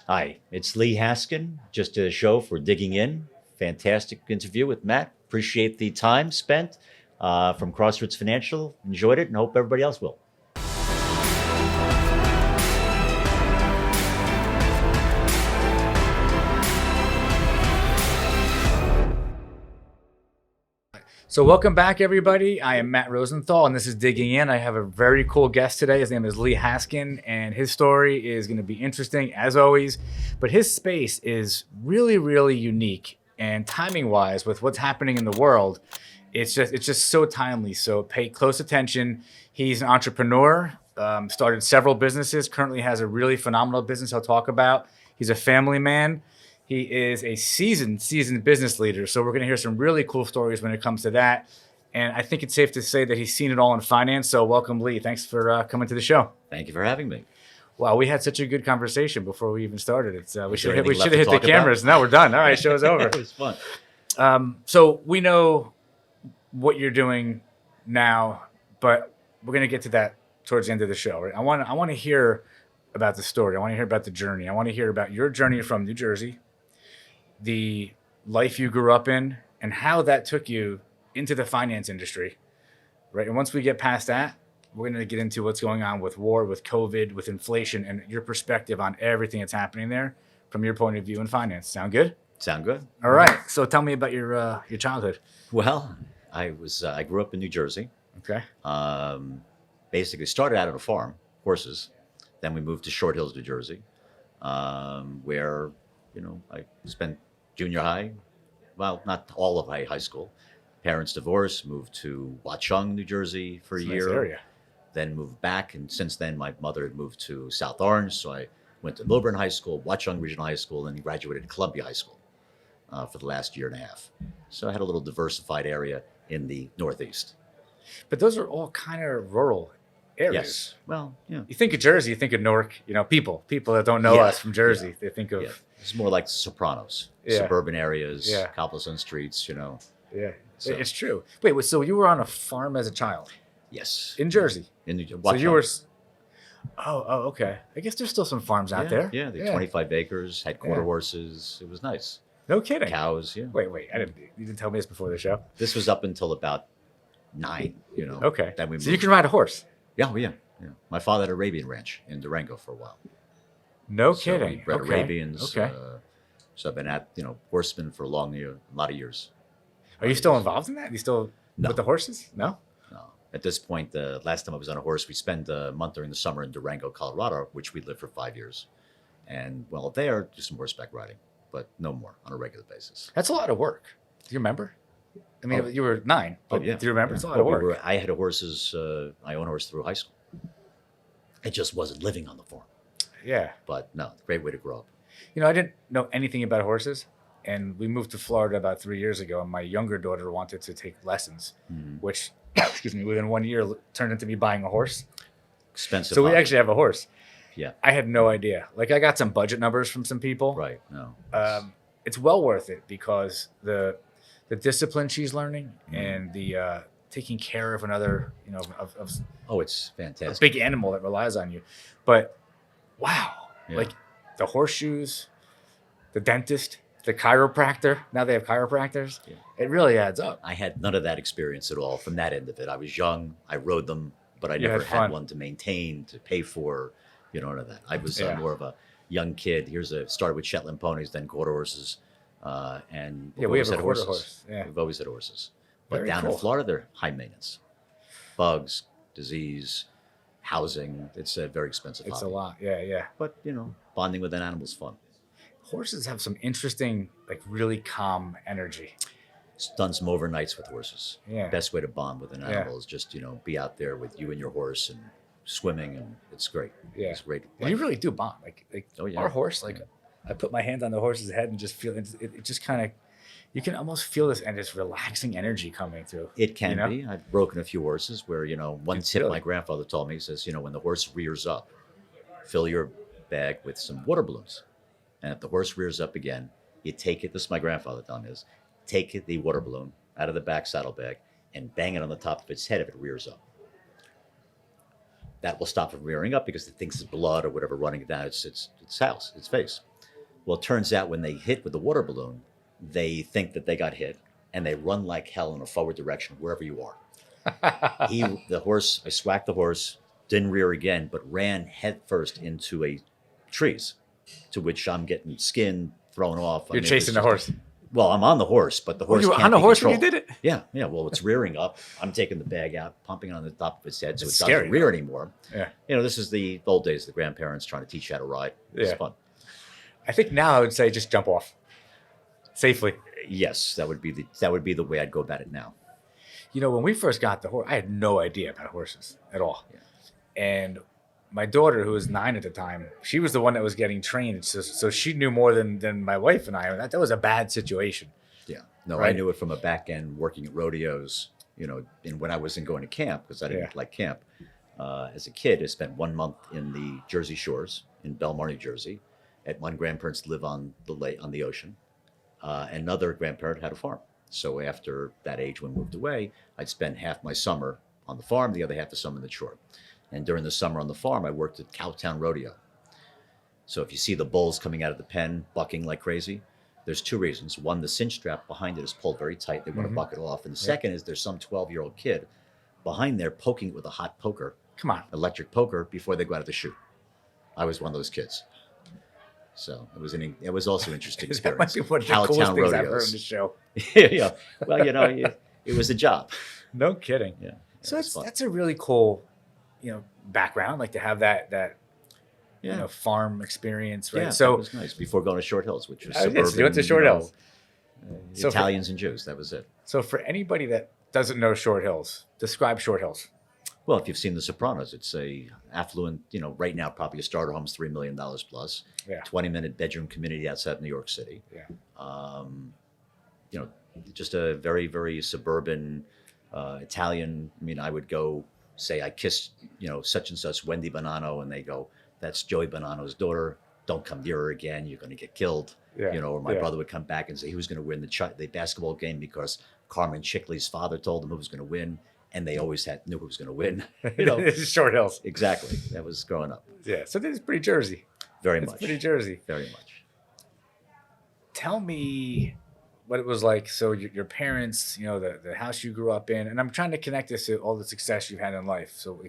Hi, it's Lee Haskin. Just a show for Digging In. Fantastic interview with Matt. Appreciate the time spent from Crossroads Financial. Enjoyed it and hope everybody else will. So welcome back, everybody. I am Matt Rosenthal, and this is Digging In. I have a very cool guest today. His name is Lee Haskin, and his story is going to be interesting, as always. But his space is really, really unique. And timing-wise, with what's happening in the world, it's just so timely. So pay close attention. He's an entrepreneur, started several businesses, currently has a really phenomenal business he'll talk about. He's a family man. He is a seasoned business leader. So we're going to hear some really cool stories when it comes to that. And I think it's safe to say that he's seen it all in finance. So welcome, Lee. Thanks for coming to the show. Thank you for having me. Wow, we had such a good conversation before we even started. We should have anything left hit to the talk cameras. about? No, we're done. All right, show's over. It was fun. So we know what you're doing now, but we're going to get to that towards the end of the show. Right? I want to hear about the story. I want to hear about the journey. I want to hear about your journey from New Jersey, the life you grew up in, and how that took you into the finance industry, right? And once we get past that, we're going to get into what's going on with war, with COVID, with inflation, and your perspective on everything that's happening there from your point of view in finance. Sound good? Sound good? All right. So tell me about your childhood. Well, I grew up in New Jersey. Okay. Basically started out on a farm, horses. Then we moved to Short Hills, New Jersey, where I spent junior high, well, not all of high school. Parents divorced, moved to Watchung, New Jersey for a It's a year. nice area. Then moved back, and since then my mother had moved to South Orange, so I went to Lilburn High School, Watchung Regional High School, and graduated at Columbia High School for the last year and a half. So I had a little diversified area in the Northeast. But those are all kind of rural areas. Yes. Well, yeah. You think of Jersey, you think of Newark, people that don't know Yeah. us from Jersey, they think of, Yeah. It's more like Sopranos, Yeah. suburban areas, Yeah. cobblestone streets, yeah, So- it's true. Wait, so you were on a farm as a child Yes. in Jersey? In New So Watchung. you were, okay. I guess there's still some farms out there. Yeah, they had 25 acres, had quarter horses. It was nice. No kidding. Cows, yeah. Wait, you didn't tell me this before the show. This was up until about 9, Okay. Then we So you moved. can ride a horse. Yeah, yeah. My father had a Arabian ranch in Durango for a while. No So kidding. we bred Okay. Arabians. Okay. So I've been at, horseman for a lot of years. Are you still involved in that? You still No. with the horses? No. No. At this point, the last time I was on a horse, we spent a month during the summer in Durango, Colorado, which we lived for 5 years. And while there, do some horseback riding, but no more on a regular basis. That's a lot of work. Do you remember? I mean, Oh. you were 9. Oh, But yeah. Do you remember? Yeah. It's a lot of work. I had I owned a horse through high school. It just wasn't living on the farm. Yeah. But no, great way to grow up. I didn't know anything about horses, and we moved to Florida about 3 years ago, and my younger daughter wanted to take lessons, which, excuse me, within 1 year turned into me buying a horse. Expensive. So we hobby. actually have a horse. Yeah. I had no idea. Like, I got some budget numbers from some people. Right. No. It's well worth it because the discipline she's learning and the taking care of another, of Oh, it's a fantastic. big animal that relies on you. But wow, Yeah. like the horseshoes, the dentist, the chiropractor. Now they have chiropractors. Yeah. It really adds up. I had none of that experience at all from that end of it. I was young. I rode them, but I You never had had fun. one to maintain, to pay for, none of that. I was Yeah. more of a young kid. Started with Shetland ponies, then quarter horses. And Yeah, we have always a had quarter horses. horse. Yeah. We've always had horses. But Very down cool. in Florida, they're high maintenance. Bugs, disease, housing. It's a very expensive It's a hobby. lot. Yeah, yeah. But, bonding with an animal is fun. Horses have some interesting, like really calm energy. Done some overnights with horses. Yeah. Best way to bond with an Yeah. animal is just, be out there with you and your horse and swimming, and it's great. Yeah. It's great. And you really do bond. Like Oh, yeah. our horse, like I put my hand on the horse's head and just feel it just kind of, you can almost feel this and this relaxing energy coming through. It can You know? be. I've broken a few horses where, one It's tip really- my grandfather told me, he says, when the horse rears up, fill your bag with some water balloons. And if the horse rears up again, you take it, this is my grandfather telling me this, take the water balloon out of the back saddlebag and bang it on the top of its head if it rears up. That will stop it from rearing up because it thinks it's blood or whatever running down its face. Well, it turns out when they hit with the water balloon, they think that they got hit and they run like hell in a forward direction wherever you are. The horse, I swacked the horse, didn't rear again, but ran head first into a trees, to which I'm getting skin thrown off. You're chasing the horse. Well, I'm on the horse, but the horse you were can't on the be horse when controlled. you did it? Yeah, yeah. Well, it's rearing up. I'm taking the bag out, pumping it on the top of its head, so It's it scary, doesn't rear anymore. Yeah. This is the old days, the grandparents trying to teach you how to ride. It's Yeah. fun. I think now I would say just jump off safely. Yes, that would be the way I'd go about it now. When we first got the horse, I had no idea about horses at all. Yeah. And my daughter, who was 9 at the time, she was the one that was getting trained. So she knew more than my wife and I. That was a bad situation. Yeah. No, Right. I knew it from a back end working at rodeos, and when I wasn't going to camp, because I didn't like camp. As a kid, I spent 1 month in the Jersey Shores in Belmar, New Jersey. At one grandparents live on the lake, on the ocean. Another grandparent had a farm. So after that age, when we moved away, I'd spend half my summer on the farm, the other half the summer in the shore. And during the summer on the farm, I worked at Cowtown Rodeo. So if you see the bulls coming out of the pen, bucking like crazy, there's 2 reasons. One, the cinch strap behind it is pulled very tight. They want to buck it off. And the second is there's some 12-year-old kid behind there poking it with a hot poker, Come on. electric poker, before they go out of the chute. I was one of those kids. So it was also an interesting That might experience. be one of the coolest things I've heard on the show. Yeah. Well, it was a job. No kidding. Yeah. So it was fun. that's a really cool, background, like to have that Yeah. farm experience, right? Yeah, So that was nice before going to Short Hills, which was yes, suburban. you went to Short Hills. So for- Italians and Jews. That was it. So for anybody that doesn't know Short Hills, describe Short Hills. Well, if you've seen The Sopranos, it's a affluent. Right now probably a starter home's $3 million plus. Yeah. 20-minute bedroom community outside New York City. Yeah. Just a very, very suburban Italian. I mean, I would go say I kissed, such and such Wendy Bonanno, and they go, "That's Joey Bonanno's daughter. Don't come near her again. You're going to get killed." Yeah. Or my Yeah. brother would come back and say he was going to win the basketball game because Carmen Chickley's father told him who was going to win, and they always knew who was going to win. This is Short Hills. Exactly. That was growing up. Yeah. So this is pretty Jersey. Very It's much. pretty Jersey. Very much. Tell me what it was like. So your parents, the house you grew up in, and I'm trying to connect this to all the success you've had in life. So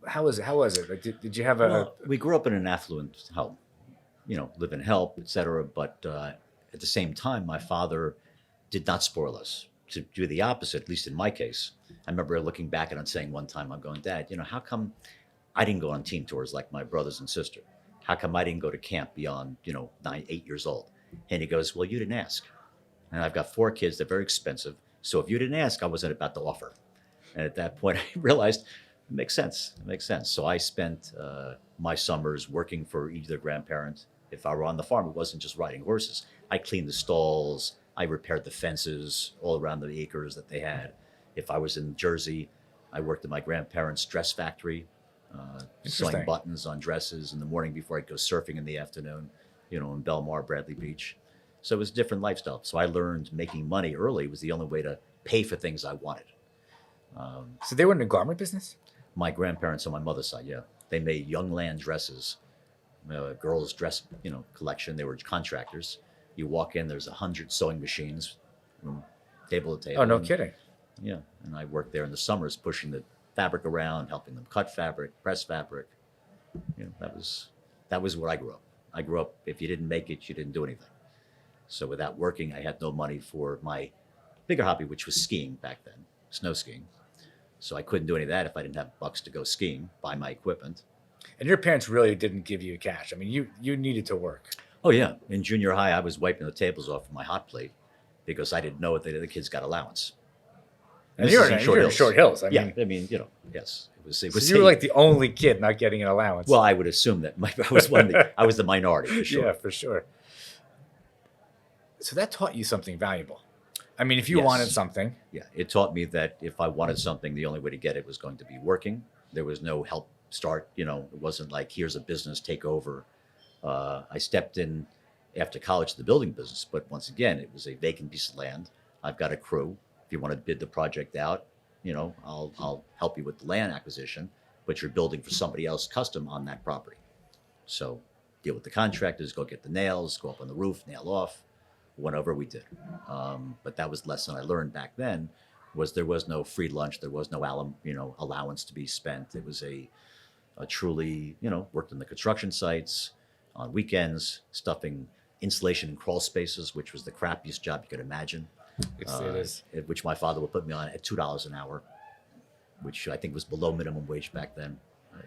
how was it? Like, did you have Well, we grew up in an affluent home, live in help, etc. But at the same time, my father did not spoil us. To do the opposite, at least in my case. I remember looking back and saying one time, I'm going, "Dad, how come I didn't go on team tours like my brothers and sister? How come I didn't go to camp beyond, 9, 8 years old?" And he goes, "Well, you didn't ask. And I've got 4 kids. They're very expensive. So if you didn't ask, I wasn't about to offer." And at that point, I realized it makes sense. It makes sense. So I spent my summers working for either grandparent. If I were on the farm, it wasn't just riding horses. I cleaned the stalls. I repaired the fences all around the acres that they had. If I was in Jersey, I worked at my grandparents' dress factory, sewing Interesting. buttons on dresses in the morning before I'd go surfing in the afternoon, in Belmar, Bradley Beach. So it was a different lifestyle. So I learned making money early was the only way to pay for things I wanted. So they were in the garment business? My grandparents on my mother's side, yeah, they made young land dresses, girls' dress, collection. They were contractors. You walk in, there's 100 sewing machines from table to table. Oh, no and- kidding. Yeah, and I worked there in the summers, pushing the fabric around, helping them cut fabric, press fabric. That was where I grew up. I grew up. If you didn't make it, you didn't do anything. So without working, I had no money for my bigger hobby, which was skiing back then, snow skiing. So I couldn't do any of that if I didn't have bucks to go skiing, buy my equipment. And your parents really didn't give you cash. I mean, you needed to work. Oh yeah, in junior high, I was wiping the tables off my hot plate because I didn't know that the kids got allowance. And This you're is in Short Hills. I Yeah, mean, I mean, yes, it was. so you were like the only kid not getting an allowance. Well, I would assume that I was the minority for sure. Yeah, for sure. So that taught you something valuable. I mean, if you Yes. wanted something, Yeah, it taught me that if I wanted something, the only way to get it was going to be working. There was no help start. It wasn't like here's a business, take over. I stepped in after college to the building business, but once again, it was a vacant piece of land. I've got a crew. If you want to bid the project out, I'll help you with the land acquisition, but you're building for somebody else custom on that property. So deal with the contractors, go get the nails, go up on the roof, nail off, whatever we did. But that was the lesson I learned back then, was there was no free lunch, there was no allowance to be spent. It was a truly, worked in the construction sites on weekends, stuffing insulation in crawl spaces, which was the crappiest job you could imagine. It is. Which my father would put me on at $2 an hour, which I think was below minimum wage back then.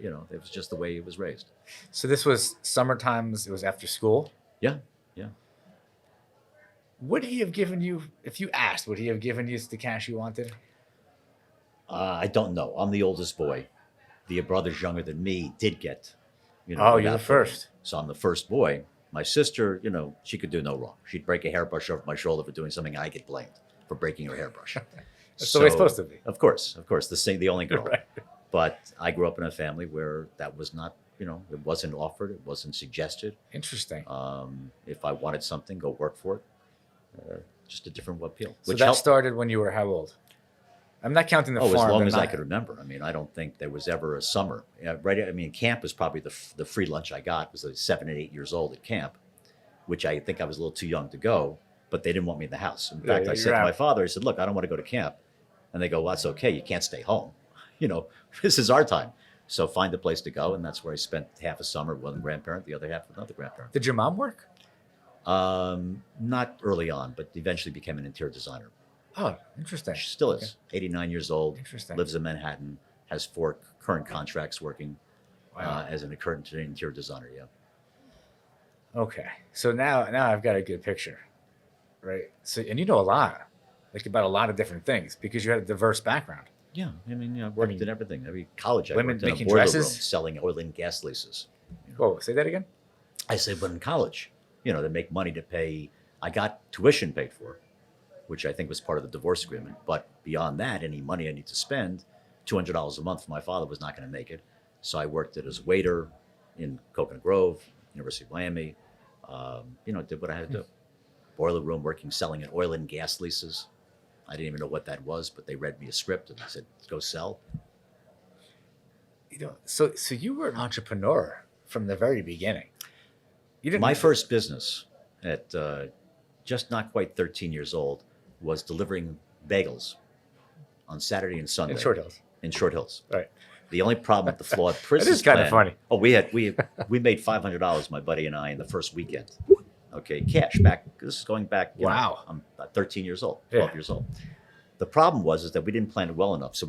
It was just the way it was raised. So this was summer times. It was after school. Yeah, yeah. Would he have given you, if you asked, would he have given you the cash you wanted? I don't know. I'm the oldest boy. The brothers younger than me did get, Oh, you're the first. So I'm the first boy. My sister, she could do no wrong. She'd break a hairbrush over my shoulder for doing something. I get blamed for breaking her hairbrush. That's the way it's supposed to be. Of course, the only girl. Right. But I grew up in a family where that was not, it wasn't offered, it wasn't suggested. Interesting. If I wanted something, go work for it. Just a different appeal. So that started when you were how old? I'm not counting the farm. As long as I could remember. I mean, I don't think there was ever a summer. Camp was probably the free lunch I got was 7 and 8 years old at camp, which I think I was a little too young to go, but they didn't want me in the house. In fact, I said to my father, I said, look, I don't want to go to camp. And they go, well, that's okay. You can't stay home. This is our time. So find a place to go. And that's where I spent half a summer with one grandparent, the other half with another grandparent. Did your mom work? Not early on, but eventually became an interior designer. Oh, interesting. She still is. 89 years old. Interesting. Lives in Manhattan. Has 4 current contracts working as an current interior designer. Yeah. Okay. So now I've got a good picture, right? So, and you know a lot, about a lot of different things because you had a diverse background. Yeah. I worked in everything. Every college, I women worked in a making boiler dresses? room selling oil and gas leases. Whoa, say that again? I said, but in college, to make money to pay, I got tuition paid for, which I think was part of the divorce agreement. But beyond that, any money I need to spend, $200 a month for my father was not going to make it. So I worked as a waiter in Coconut Grove, University of Miami. Did what I had to do. Boiler room, selling at oil and gas leases. I didn't even know what that was, but they read me a script and they said, go sell. So you were an entrepreneur from the very beginning. My first business at just not quite 13 years old was delivering bagels on Saturday and Sunday. In Short Hills. Right. The only problem with the flawed prison That is kind of funny. Oh, we made $500, my buddy and I, in the first weekend. Okay, cash back. This is going back. Wow. I'm 13 years old, 12 years old. The problem was that we didn't plan it well enough. So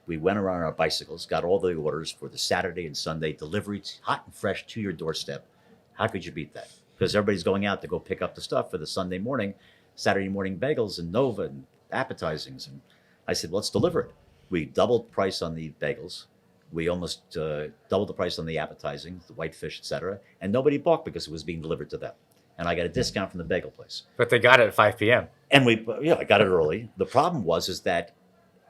we went around on our bicycles, got all the orders for the Saturday and Sunday deliveries, hot and fresh to your doorstep. How could you beat that? Because everybody's going out to go pick up the stuff for the Sunday morning, Saturday morning bagels and Nova and appetizings. And I said, let's deliver it. We doubled price on the bagels. We almost doubled the price on the appetizing, the whitefish, etc. And nobody balked because it was being delivered to them. And I got a discount from the bagel place. But they got it at 5 p.m. And I got it early. The problem was that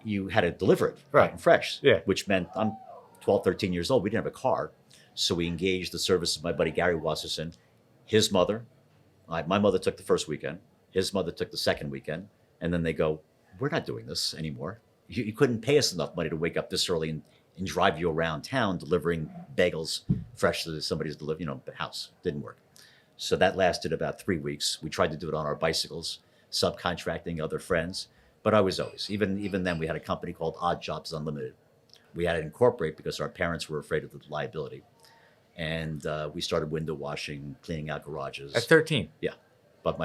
you had to deliver it right and fresh, yeah. Which meant I'm 12, 13 years old. We didn't have a car. So we engaged the service of my buddy Gary Wasserson, his mother. My mother took the first weekend. His mother took the second weekend. And then they go, we're not doing this anymore. You couldn't pay us enough money to wake up this early and drive you around town delivering bagels fresh to somebody's house. Didn't work. So that lasted about 3 weeks. We tried to do it on our bicycles, subcontracting other friends. But I was always, even then, we had a company called Odd Jobs Unlimited. We had to incorporate because our parents were afraid of the liability. And we started window washing, cleaning out garages. At 13? Yeah. But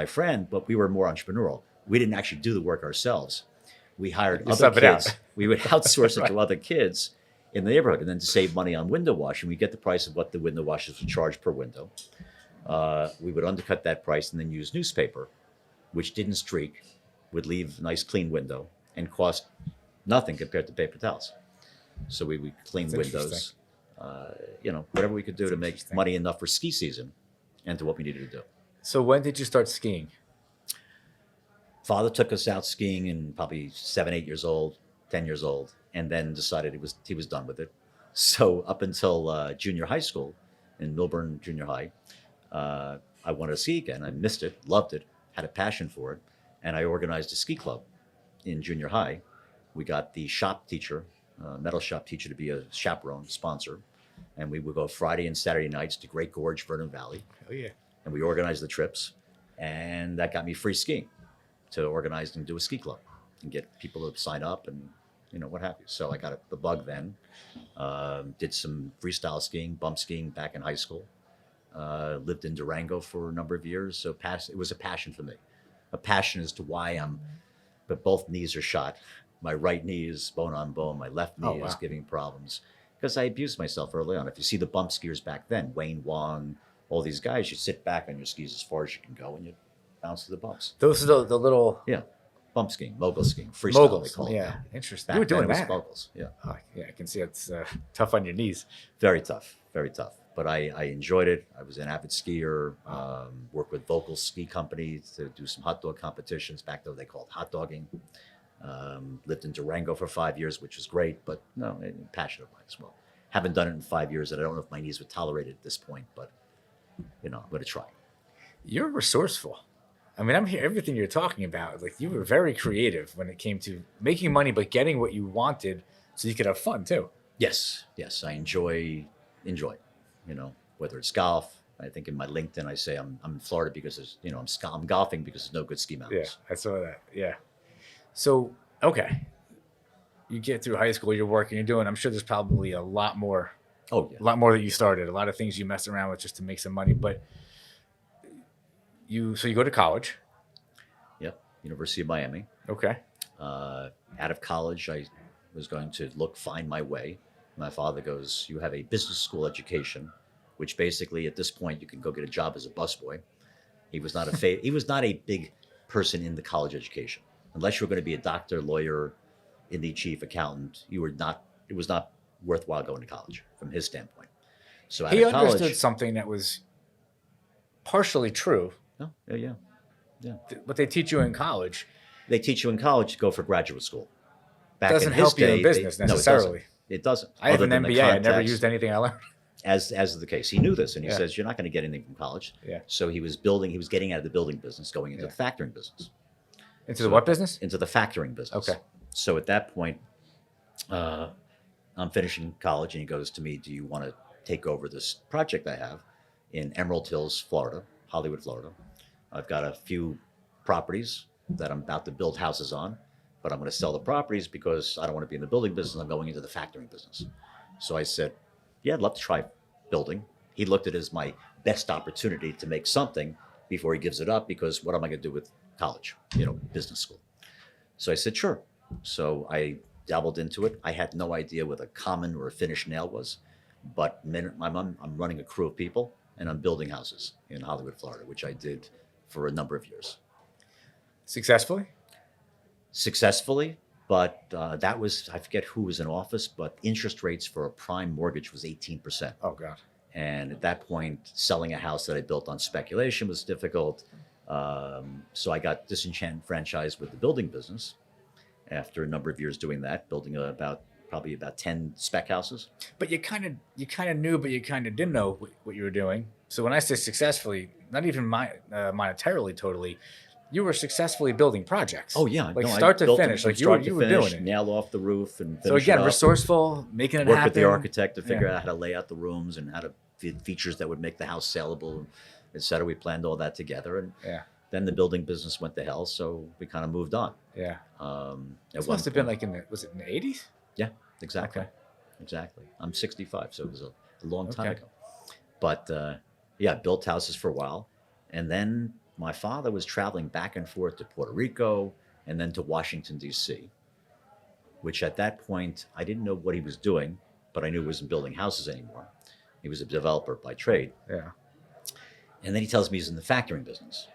we were more entrepreneurial. We didn't actually do the work ourselves. We hired other kids. We would outsource it to other kids in the neighborhood. And then to save money on window washing, we get the price of what the window washers would charge per window. We would undercut that price and then use newspaper, which didn't streak, would leave a nice clean window, and cost nothing compared to paper towels. So we would clean windows, whatever we could do to make money enough for ski season and to what we needed to do. So when did you start skiing? Father took us out skiing in probably 7, 8 years old, 10 years old, and then decided he was done with it. So up until junior high school in Milburn Junior High, I wanted to ski again. I missed it, loved it, had a passion for it, and I organized a ski club in junior high. We got the shop teacher, metal shop teacher, to be a chaperone sponsor. and we would go Friday and Saturday nights to Great Gorge, Vernon Valley, Oh yeah. and we organized the trips, and that got me free skiing to organize and do a ski club and get people to sign up and what have you. So I got the bug then. Did some freestyle skiing, bump skiing back in high school. Lived in Durango for a number of years. So it was a passion for me. A passion as to why but both knees are shot. My right knee is bone on bone. My left knee is giving problems because I abused myself early on. If you see the bump skiers back then, Wayne Wong, all these guys, you sit back on your skis as far as you can go and you bounce to the bumps. Those are the little Bump skiing, mogul skiing, freestyle. moguls. They call it. Yeah, interesting. Back You were doing then it was that. moguls. Yeah. Oh, yeah, I can see it's tough on your knees. Very tough, very tough. But I enjoyed it. I was an avid skier, worked with local ski companies to do some hot dog competitions. Back then they called hot dogging. Lived in Durango for 5 years, which was great, but no, passion of mine as well. Haven't done it in 5 years, and I don't know if my knees would tolerate it at this point, but I'm going to try. You're resourceful. I mean, I'm hearing everything you're talking about. Like, you were very creative when it came to making money, but getting what you wanted so you could have fun too. Yes, I enjoy, whether it's golf. I think in my LinkedIn I say I'm in Florida because there's, I'm golfing because there's no good ski mountains. Yeah, I saw that. Yeah. So, okay. You get through high school, you're working, you're doing, I'm sure there's probably a lot more. Oh, yeah. A lot more that you started, a lot of things you messed around with just to make some money. But you go to college. Yep. University of Miami. Okay. Out of college, I was going to find my way. My father goes, "You have a business school education," which basically at this point you can go get a job as a busboy. He was not he was not a big person in the college education. Unless you were going to be a doctor, lawyer, Indy chief accountant, it was not worthwhile going to college from his standpoint. So he understood something that was partially true. Oh, yeah. What they teach you in college. They teach you in college to go for graduate school. Back doesn't in his help you day, in business necessarily. It doesn't. I have Other an than the MBA. I never context, used anything I learned. As is the case. He knew this, and he Yeah. says, "You're not going to get anything from college." Yeah. So he was getting out of the building business, going into the factoring business. Into the what business? Into the factoring business. Okay. So at that point, I'm finishing college, and he goes to me, "Do you want to take over this project I have in Emerald Hills, Florida, Hollywood, Florida? I've got a few properties that I'm about to build houses on, but I'm going to sell the properties because I don't want to be in the building business. I'm going into the factoring business." So I said, "Yeah, I'd love to try building." He looked at it as my best opportunity to make something before he gives it up, because what am I going to do with college, business school? So I said, sure. So I dabbled into it. I had no idea what a common or a finished nail was, but I'm running a crew of people and I'm building houses in Hollywood, Florida, which I did for a number of years. Successfully? Successfully, but that was, I forget who was in office, but interest rates for a prime mortgage was 18%. Oh, God. And at that point, selling a house that I built on speculation was difficult. So I got disenfranchised with the building business after a number of years doing that, building probably about 10 spec houses. But you kind of knew, but you kind of didn't know what you were doing. So when I say successfully, not even monetarily totally, you were successfully building projects. Oh yeah, like no, start I to built finish, them like from you start were to finish, doing it. nail off the roof and So finish again, it up. resourceful, making it Work happen. with the architect to figure out how to lay out the rooms and how to features that would make the house sellable, et cetera. We planned all that together, and then the building business went to hell, so we kind of moved on. Yeah. This One must have been point- like was it in the 80s? Yeah, exactly. Okay. Exactly. I'm 65, so it was a long time Okay. ago. But built houses for a while. And then my father was traveling back and forth to Puerto Rico and then to Washington, D.C., which at that point, I didn't know what he was doing, but I knew he wasn't building houses anymore. He was a developer by trade. Yeah. And then he tells me he's in the factoring business.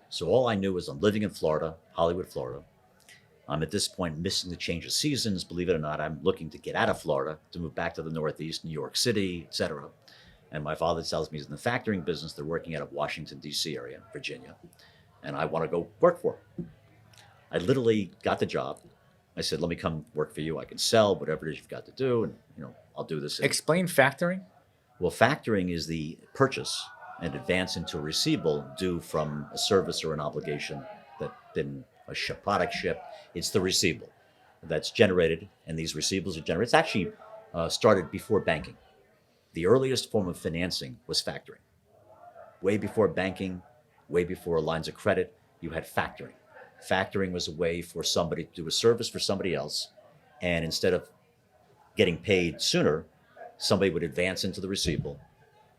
So all I knew was I'm living in Florida, Hollywood, Florida. I'm at this point missing the change of seasons. Believe it or not, I'm looking to get out of Florida to move back to the Northeast, New York City, et cetera. And my father tells me he's in the factoring business. They're working out of Washington, D.C. area, Virginia. And I want to go work for him. I literally got the job. I said, let me come work for you. I can sell whatever it is you've got to do. And, I'll do this. Explain factoring. Well, factoring is the purchase and advance into a receivable due from a service or an obligation that been a product shipped. It's the receivable that's generated, and these receivables are generated. It's actually started before banking. The earliest form of financing was factoring. Way before banking, way before lines of credit, you had factoring. Factoring was a way for somebody to do a service for somebody else, and instead of getting paid sooner, somebody would advance into the receivable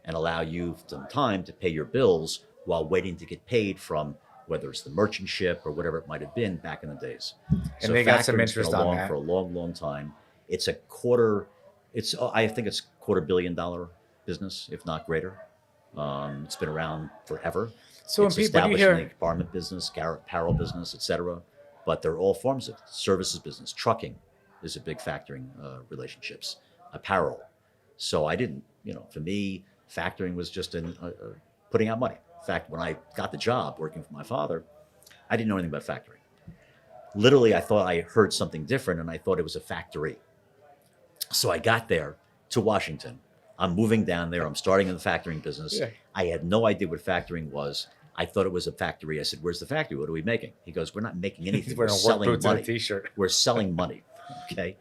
and allow you some time to pay your bills while waiting to get paid from whether it's the merchant ship or whatever it might have been back in the days. And they got some factoring's interest been on along that. for a long, long time. It's I think it's $250 million business, if not greater. It's been around forever. So when It's people you established in the hear, garment business, apparel business, etc. But they're all forms of services business. Trucking is a big factoring relationships. Apparel. So I didn't, for me, factoring was just putting out money. In fact, when I got the job working for my father, I didn't know anything about factoring. Literally, I thought I heard something different, and I thought it was a factory. So I got there to Washington. I'm moving down there. I'm starting in the factoring business. Yeah. I had no idea what factoring was. I thought it was a factory. I said, "Where's the factory? What are we making?" He goes, "We're not making anything. he's We're wearing work selling boots and a money. t-shirt. We're selling money." Okay.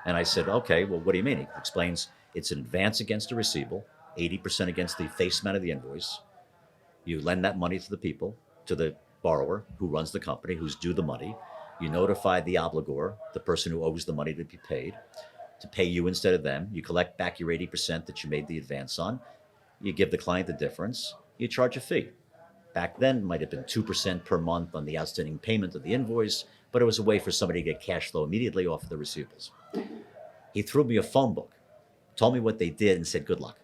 And I said, "Okay, well, what do you mean?" He explains it's an advance against a receivable, 80% against the face amount of the invoice. You lend that money to the people, to the borrower who runs the company, who's due the money. You notify the obligor, the person who owes the money to be paid, to pay you instead of them. You collect back your 80% that you made the advance on. You give the client the difference. You charge a fee. Back then, it might have been 2% per month on the outstanding payment of the invoice, but it was a way for somebody to get cash flow immediately off of the receivables. He threw me a phone book, told me what they did, and said, "Good luck."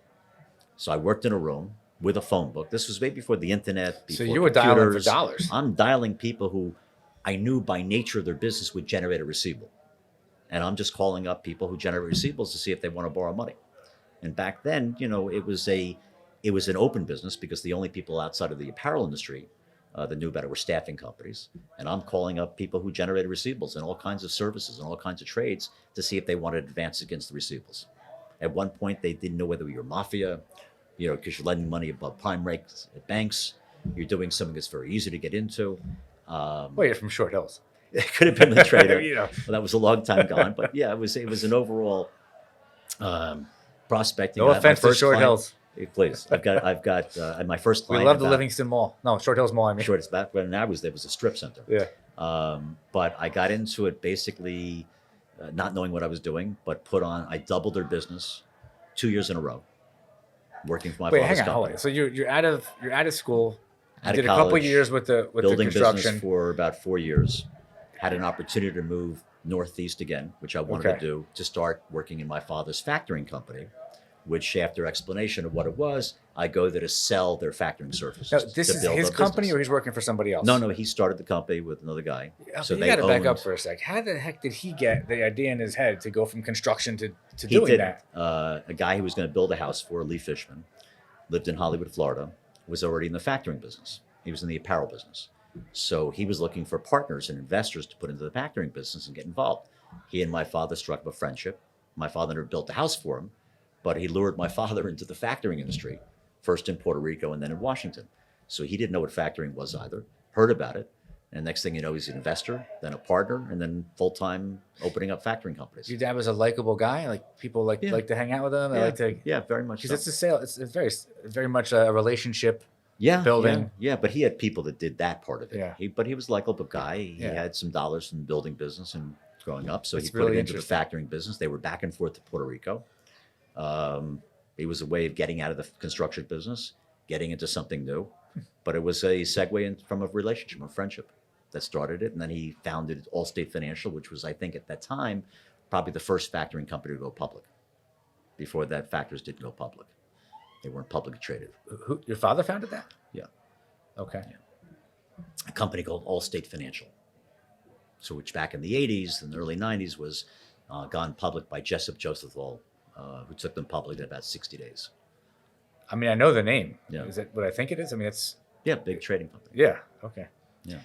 So I worked in a room with a phone book. This was way before the internet, before So you were dialing for computers. dollars. I'm dialing people who I knew by nature of their business would generate a receivable. And I'm just calling up people who generate receivables to see if they want to borrow money. And back then, it was an open business because the only people outside of the apparel industry that knew about it were staffing companies. And I'm calling up people who generated receivables in all kinds of services and all kinds of trades to see if they wanted to advance against the receivables. At one point, they didn't know whether you're mafia, because you're lending money above prime rates at banks. You're doing something that's very easy to get into. Well, you're from Short Hills. It could have been the trader. Well, That was a long time gone. But yeah, it was an overall prospecting. no offense to Short Hills. Please, I've got my first We client. love the Livingston Mall. No, Short Hills Mall, I mean. Short. It's back when I was there was a strip center. Yeah. But I got into it basically not knowing what I was doing, but I doubled their business 2 years in a row, working for my Wait, father's hang on, hold company. on. So you're out of school. You Out of did a couple college, years with the building construction. business for about 4 years. Had an opportunity to move northeast again, which I wanted Okay. to do, to start working in my father's factoring company, which after explanation of what it was, I go there to sell their factoring services. Now, this to is build his a company, business. or he's working for somebody else? No, he started the company with another guy. So you they got to back up owned- for a sec. How the heck did he get the idea in his head to go from construction to He doing did. that? A guy who was going to build a house for Lee Fishman, lived in Hollywood, Florida, was already in the factoring business. He was in the apparel business. So he was looking for partners and investors to put into the factoring business and get involved. He and my father struck up a friendship. My father never built a house for him, but he lured my father into the factoring industry, first in Puerto Rico and then in Washington. So he didn't know what factoring was either, heard about it. And next thing you know, he's an investor, then a partner, and then full-time opening up factoring companies. Your dad was a likable guy. Like people like to hang out with him. They like to. Yeah, very much Because so. it's a sale. It's very much a relationship. Yeah, building. Yeah, but he had people that did that part of it. Yeah. But he was a likable guy. He Yeah. had some dollars from the building business and growing up, so That's he put really it into the interesting. factoring business. They were back and forth to Puerto Rico. It was a way of getting out of the construction business, getting into something new. But it was a segue from a relationship, a friendship that started it. And then he founded Allstate Financial, which was, I think, at that time, probably the first factoring company to go public. Before that, factors didn't go public. They weren't publicly traded. Who, your father founded that? Yeah. Okay. A company called Allstate Financial. So which back in the 80s and the early 90s was gone public by Jessup Josephall, who took them public in about 60 days. I mean, I know the name. Yeah. Is it what I think it is? I mean, it's Yeah, big trading company. yeah. Okay. Yeah.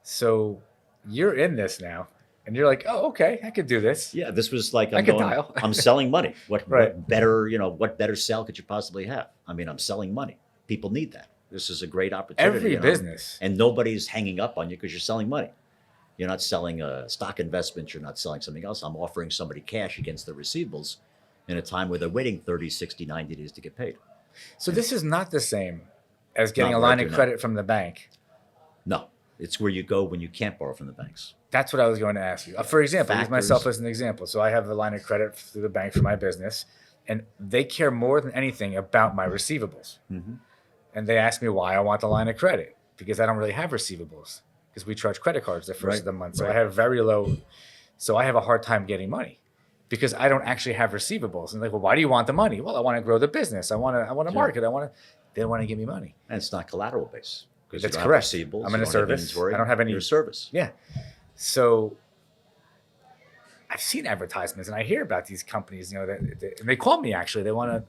So you're in this now, and you're like, oh, okay, I could do this. Yeah, this was like I could dial. I'm selling money. What Right. what better sell could you possibly have? I mean, I'm selling money. People need that. This is a great opportunity. Every business. And nobody's hanging up on you because you're selling money. You're not selling a stock investment. You're not selling something else. I'm offering somebody cash against their receivables in a time where they're waiting 30, 60, 90 days to get paid. So this is not the same as getting Not a what I line do of now. credit from the bank. No, it's where you go when you can't borrow from the banks. That's what I was going to ask you. For example, use myself Factors. as an example. So I have a line of credit through the bank for my business, and they care more than anything about my receivables. Mm-hmm. And they ask me why I want the line of credit, because I don't really have receivables, because we charge credit cards the first Right, of the month. So right. I have very low, so I have a hard time getting money because I don't actually have receivables. And like, well, why do you want the money? Well, I want to grow the business. I want to market. They don't want to give me money. And it's not collateral based. Because That's you don't correct. have receivables, I'm in you a don't have service. inventory, I don't have any- you're a service. Yeah. So I've seen advertisements and I hear about these companies, and they call me actually. They want to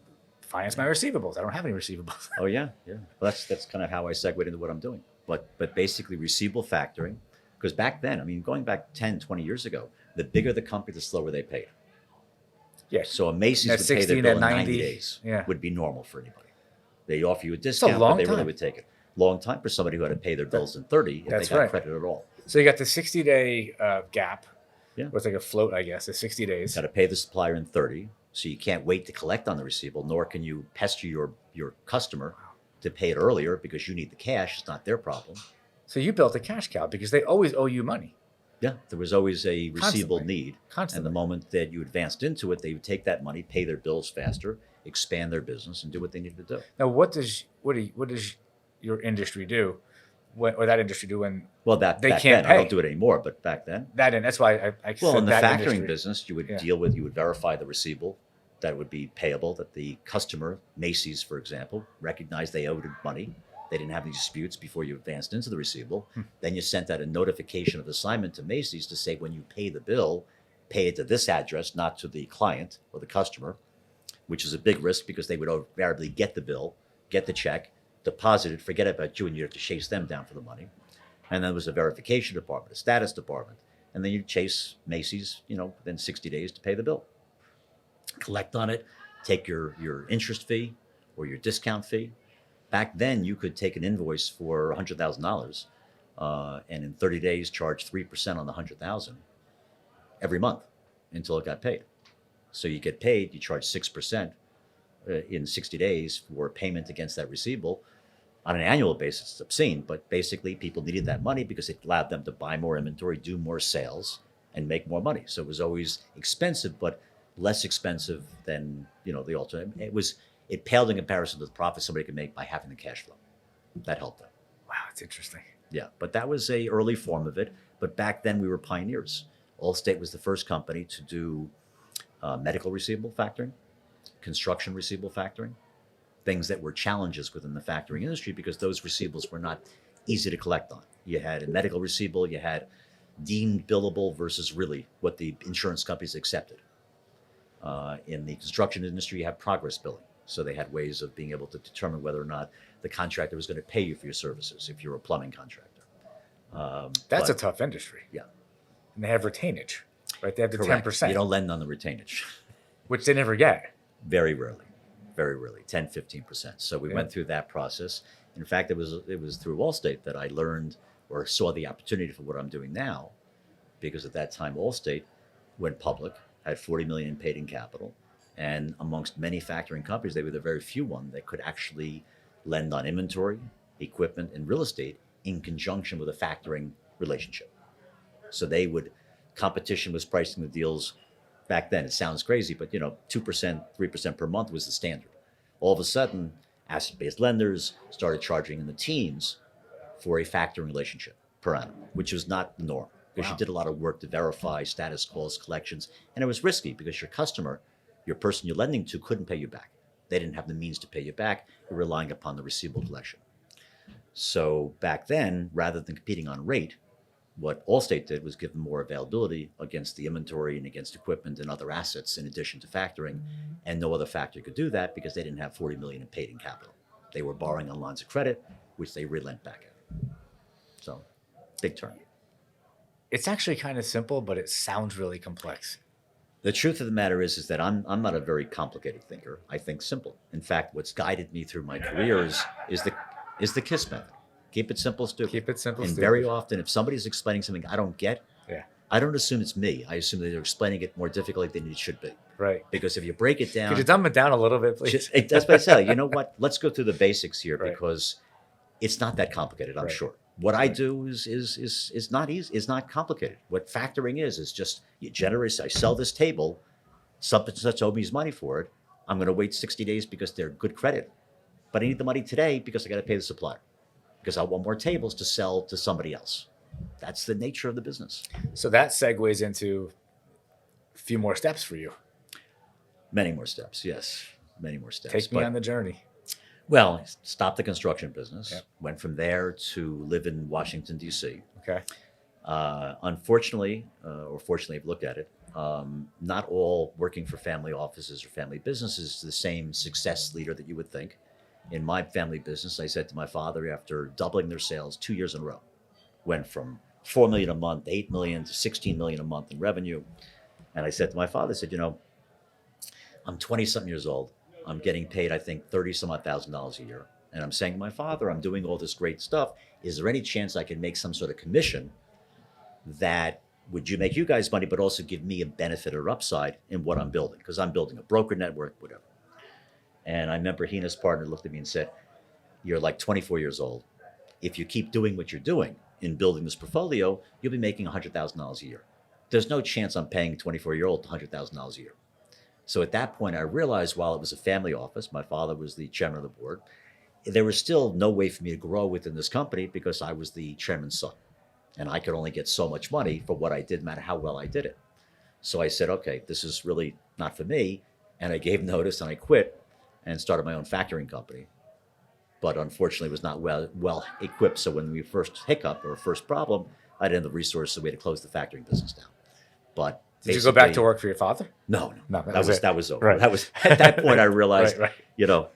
finance my receivables. I don't have any receivables. Oh yeah, yeah. Well, that's kind of how I segued into what I'm doing. But basically receivable factoring, because back then, I mean, going back 10, 20 years ago, the bigger the company, the slower they paid. Yeah. So a Macy's At would pay 60, their bill at in 90, 90 days. yeah. Would be normal for anybody. They offer you a discount, long but they really time. would take it. Long time for somebody who had to pay their bills in 30 if That's they got right. credit at all. So you got the 60-day gap. Yeah. Where it's like a float, I guess. It's 60 days. Got to pay the supplier in 30, so you can't wait to collect on the receivable, nor can you pester your customer to pay it earlier because you need the cash. It's not their problem. So you built a cash cow because they always owe you money. Yeah, there was always a receivable Constantly. need. And Constantly. the moment that you advanced into it, they would take that money, pay their bills faster, expand their business, and do what they needed to do. Now, what does your industry do, or that industry do when Well, back can't then, I pay? don't do it anymore, but back then, That's why I well, said in the that factoring industry. business, you would Yeah. you would verify the receivable that would be payable, that the customer, Macy's, for example, recognized they owed money. They didn't have any disputes before you advanced into the receivable. Then you sent out a notification of assignment to Macy's to say when you pay the bill, pay it to this address, not to the client or the customer, which is a big risk because they would invariably get the bill, get the check, deposit it, forget about you, and you have to chase them down for the money. And then there was a verification department, a status department. And then you chase Macy's, within 60 days to pay the bill. Collect on it, take your interest fee or your discount fee. Back then, you could take an invoice for $100,000 and in 30 days charge 3% on the $100,000 every month until it got paid. So you get paid, you charge 6% in 60 days for payment against that receivable. On an annual basis, it's obscene, but basically people needed that money because it allowed them to buy more inventory, do more sales, and make more money. So it was always expensive, but less expensive than the alternative. It paled in comparison to the profit somebody could make by having the cash flow. That helped them. Wow, it's interesting. Yeah, but that was a early form of it. But back then we were pioneers. Allstate was the first company to do medical receivable factoring, construction receivable factoring, things that were challenges within the factoring industry because those receivables were not easy to collect on. You had a medical receivable, you had deemed billable versus really what the insurance companies accepted. In the construction industry, you had progress billing. So they had ways of being able to determine whether or not the contractor was going to pay you for your services if you're a plumbing contractor. That's a but- tough industry. Yeah. And they have retainage, right? They have the Correct. 10%, You don't lend on the retainage. which they never get. Very rarely, 10, 15%. So we Yeah. went through that process. In fact, it was through Allstate that I learned or saw the opportunity for what I'm doing now, because at that time Allstate went public, had 40 million in paid in capital, and amongst many factoring companies, they were the very few one that could actually lend on inventory, equipment, and real estate in conjunction with a factoring relationship. So competition was pricing the deals. Back then, it sounds crazy, but 2%, 3% per month was the standard. All of a sudden, asset-based lenders started charging in the teens for a factoring relationship per annum, which was not the norm because Wow. you did a lot of work to verify status calls, collections, and it was risky because your customer, your person you're lending to, couldn't pay you back. They didn't have the means to pay you back. You're relying upon the receivable collection. So back then, rather than competing on rate, what Allstate did was give them more availability against the inventory and against equipment and other assets in addition to factoring. And no other factor could do that because they didn't have 40 million in paid in capital. They were borrowing on lines of credit, which they relent back at. So big turn. It's actually kind of simple, but it sounds really complex. The truth of the matter is that I'm not a very complicated thinker. I think simple. In fact, what's guided me through my career is the KISS method. Keep it simple, stupid. Keep it simple, And stupid. very often, if somebody's explaining something I don't get, Yeah. I don't assume it's me. I assume that they're explaining it more difficultly than it should be. Right. Because if you break it down, Could you dumb it down a little bit, please? that's what I said. You know what? Let's go through the basics here Right. because it's not that complicated. I'm Right. sure. What I Right. do is not easy. Is not complicated. What factoring is just you generate. I sell this table, something such owes me money for it. I'm going to wait 60 days because they're good credit, but I need the money today because I got to pay the supplier because I want more tables to sell to somebody else. That's the nature of the business. So that segues into a few more steps for you. Many more steps. Yes, many more steps. Take me on the journey. Well, stopped the construction business. Yep. Went from there to live in Washington, D.C. Okay. Unfortunately, or fortunately, I've looked at it. Not all working for family offices or family businesses is the same success leader that you would think. In my family business, I said to my father, after doubling their sales 2 years in a row, went from $4 million a month, $8 million to $16 million a month in revenue. And I said to my father, I said, I'm 20-something years old. I'm getting paid, I think, $30-some odd thousand a year. And I'm saying to my father, I'm doing all this great stuff. Is there any chance I can make some sort of commission that would you make you guys money, but also give me a benefit or upside in what I'm building? Because I'm building a broker network, whatever. And I remember he and his partner looked at me and said, you're like 24 years old. If you keep doing what you're doing in building this portfolio, you'll be making $100,000 a year. There's no chance I'm paying a 24-year-old $100,000 a year. So at that point, I realized while it was a family office, my father was the chairman of the board, there was still no way for me to grow within this company because I was the chairman's son. And I could only get so much money for what I did, no matter how well I did it. So I said, okay, this is really not for me. And I gave notice and I quit and started my own factoring company. But unfortunately, it was not well equipped. So when we first hiccup or first problem, I didn't have the resources, so we had to close the factoring business down. But did you go back to work for your father? No. That was over. Right. That was at that point I realized, Right.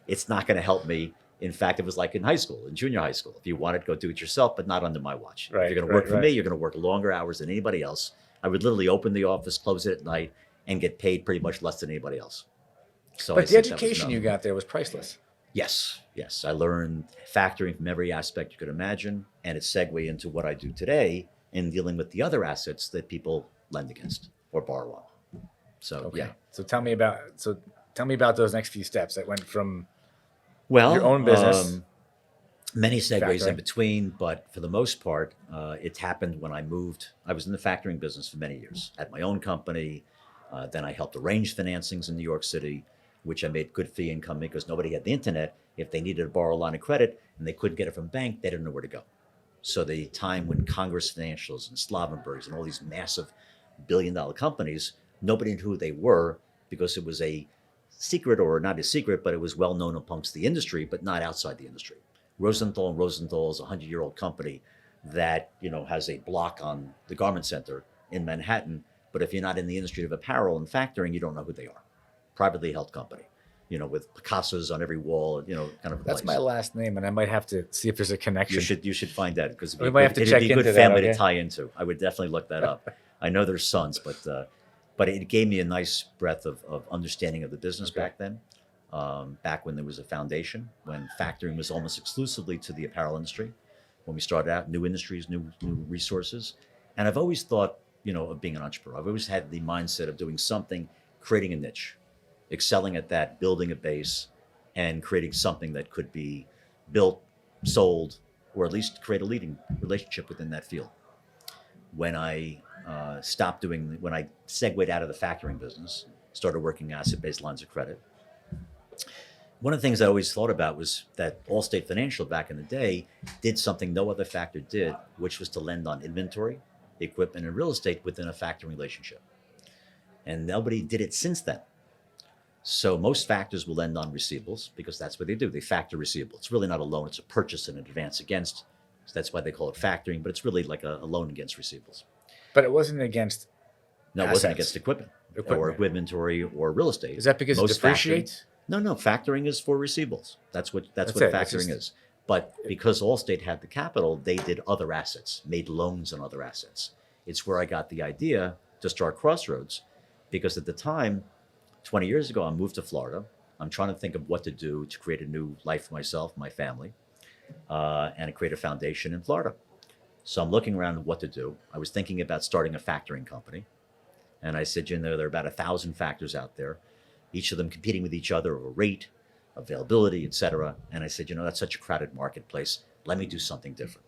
It's not going to help me. In fact, it was like in high school, in junior high school. If you wanted, go do it yourself, but not under my watch. Right, if you're going to work for me, you're going to work longer hours than anybody else. I would literally open the office, close it at night, and get paid pretty much less than anybody else. So but the education you got there was priceless. Yes. I learned factoring from every aspect you could imagine, and it segued into what I do today in dealing with the other assets that people lend against or borrow on. So Okay. yeah. So tell me about those next few steps that went from Well, your own business. Many segues Factoring. in between, but for the most part, it happened when I moved. I was in the factoring business for many years. I had my own company. Then I helped arrange financings in New York City, which I made good fee income because nobody had the internet. If they needed to borrow a line of credit and they couldn't get it from a bank, they didn't know where to go. So the time when Congress Financials and Slavenbergs and all these massive billion-dollar companies, nobody knew who they were because it was a secret, or not a secret, but it was well known amongst the industry, but not outside the industry. Rosenthal & Rosenthal is a 100-year-old company that has a block on the Garment Center in Manhattan. But if you're not in the industry of apparel and factoring, you don't know who they are. Privately held company, with Picassos on every wall, kind of. That's place. my last name, and I might have to see if there's a connection. You should find that because We might have to it'd check be a into good that, family okay? to tie into. I would definitely look that up. I know there's sons, but it gave me a nice breadth of understanding of the business Okay. back then. Back when there was a foundation, when factoring was almost exclusively to the apparel industry, when we started out, new industries, new resources. And I've always thought, of being an entrepreneur. I've always had the mindset of doing something, creating a niche, excelling at that, building a base, and creating something that could be built, sold, or at least create a leading relationship within that field. When I when I segued out of the factoring business, started working asset-based lines of credit, one of the things I always thought about was that Allstate Financial back in the day did something no other factor did, which was to lend on inventory, equipment, and real estate within a factoring relationship. And nobody did it since then. So most factors will lend on receivables because that's what they do. They factor receivables. It's really not a loan. It's a purchase and an advance against. So that's why they call it factoring, but it's really like a loan against receivables. But it wasn't against. No, it wasn't assets. against equipment Equipment. or inventory or real estate. Is that because it Most depreciates? No, factoring is for receivables. That's what That's it. It's factoring just- is. But because Allstate had the capital, they did other assets, made loans on other assets. It's where I got the idea to start Crossroads, because at the time, 20 years ago, I moved to Florida. I'm trying to think of what to do to create a new life for myself, my family, and create a foundation in Florida. So I'm looking around at what to do. I was thinking about starting a factoring company. And I said, there are about 1,000 factors out there, each of them competing with each other over rate, availability, et cetera. And I said, that's such a crowded marketplace. Let me do something different.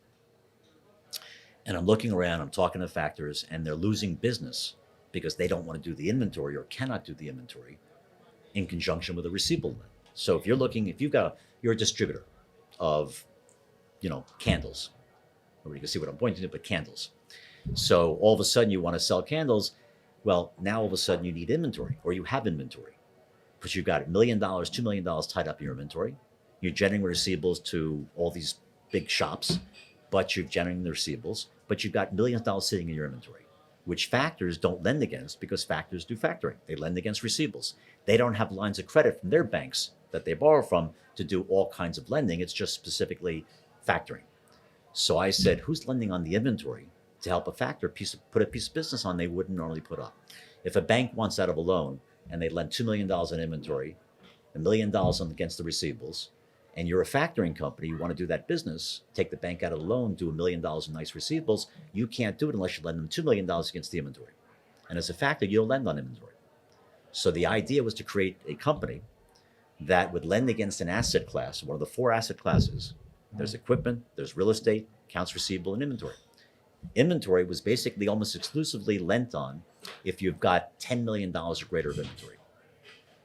And I'm looking around, I'm talking to factors, and they're losing business because they don't want to do the inventory or cannot do the inventory in conjunction with a receivable lend. So if you're a distributor of, candles. Nobody can see what I'm pointing to, but candles. So all of a sudden you want to sell candles. Well, now all of a sudden you need inventory, or you have inventory, because you've got $1 million, $2 million tied up in your inventory. You're generating receivables to all these big shops, but you're generating the receivables, but you've got millions of dollars sitting in your inventory, which factors don't lend against, because factors do factoring. They lend against receivables. They don't have lines of credit from their banks that they borrow from to do all kinds of lending. It's just specifically factoring. So I said, who's lending on the inventory to help a factor put a piece of business on they wouldn't normally put up? If a bank wants out of a loan and they lend $2 million in inventory, $1 million against the receivables, and you're a factoring company, you want to do that business, take the bank out of the loan, do $1 million in nice receivables, you can't do it unless you lend them $2 million against the inventory. And as a factor, you don't lend on inventory. So the idea was to create a company that would lend against an asset class, one of the 4 asset classes. There's equipment, there's real estate, accounts receivable, and inventory. Inventory was basically almost exclusively lent on if you've got $10 million or greater of inventory.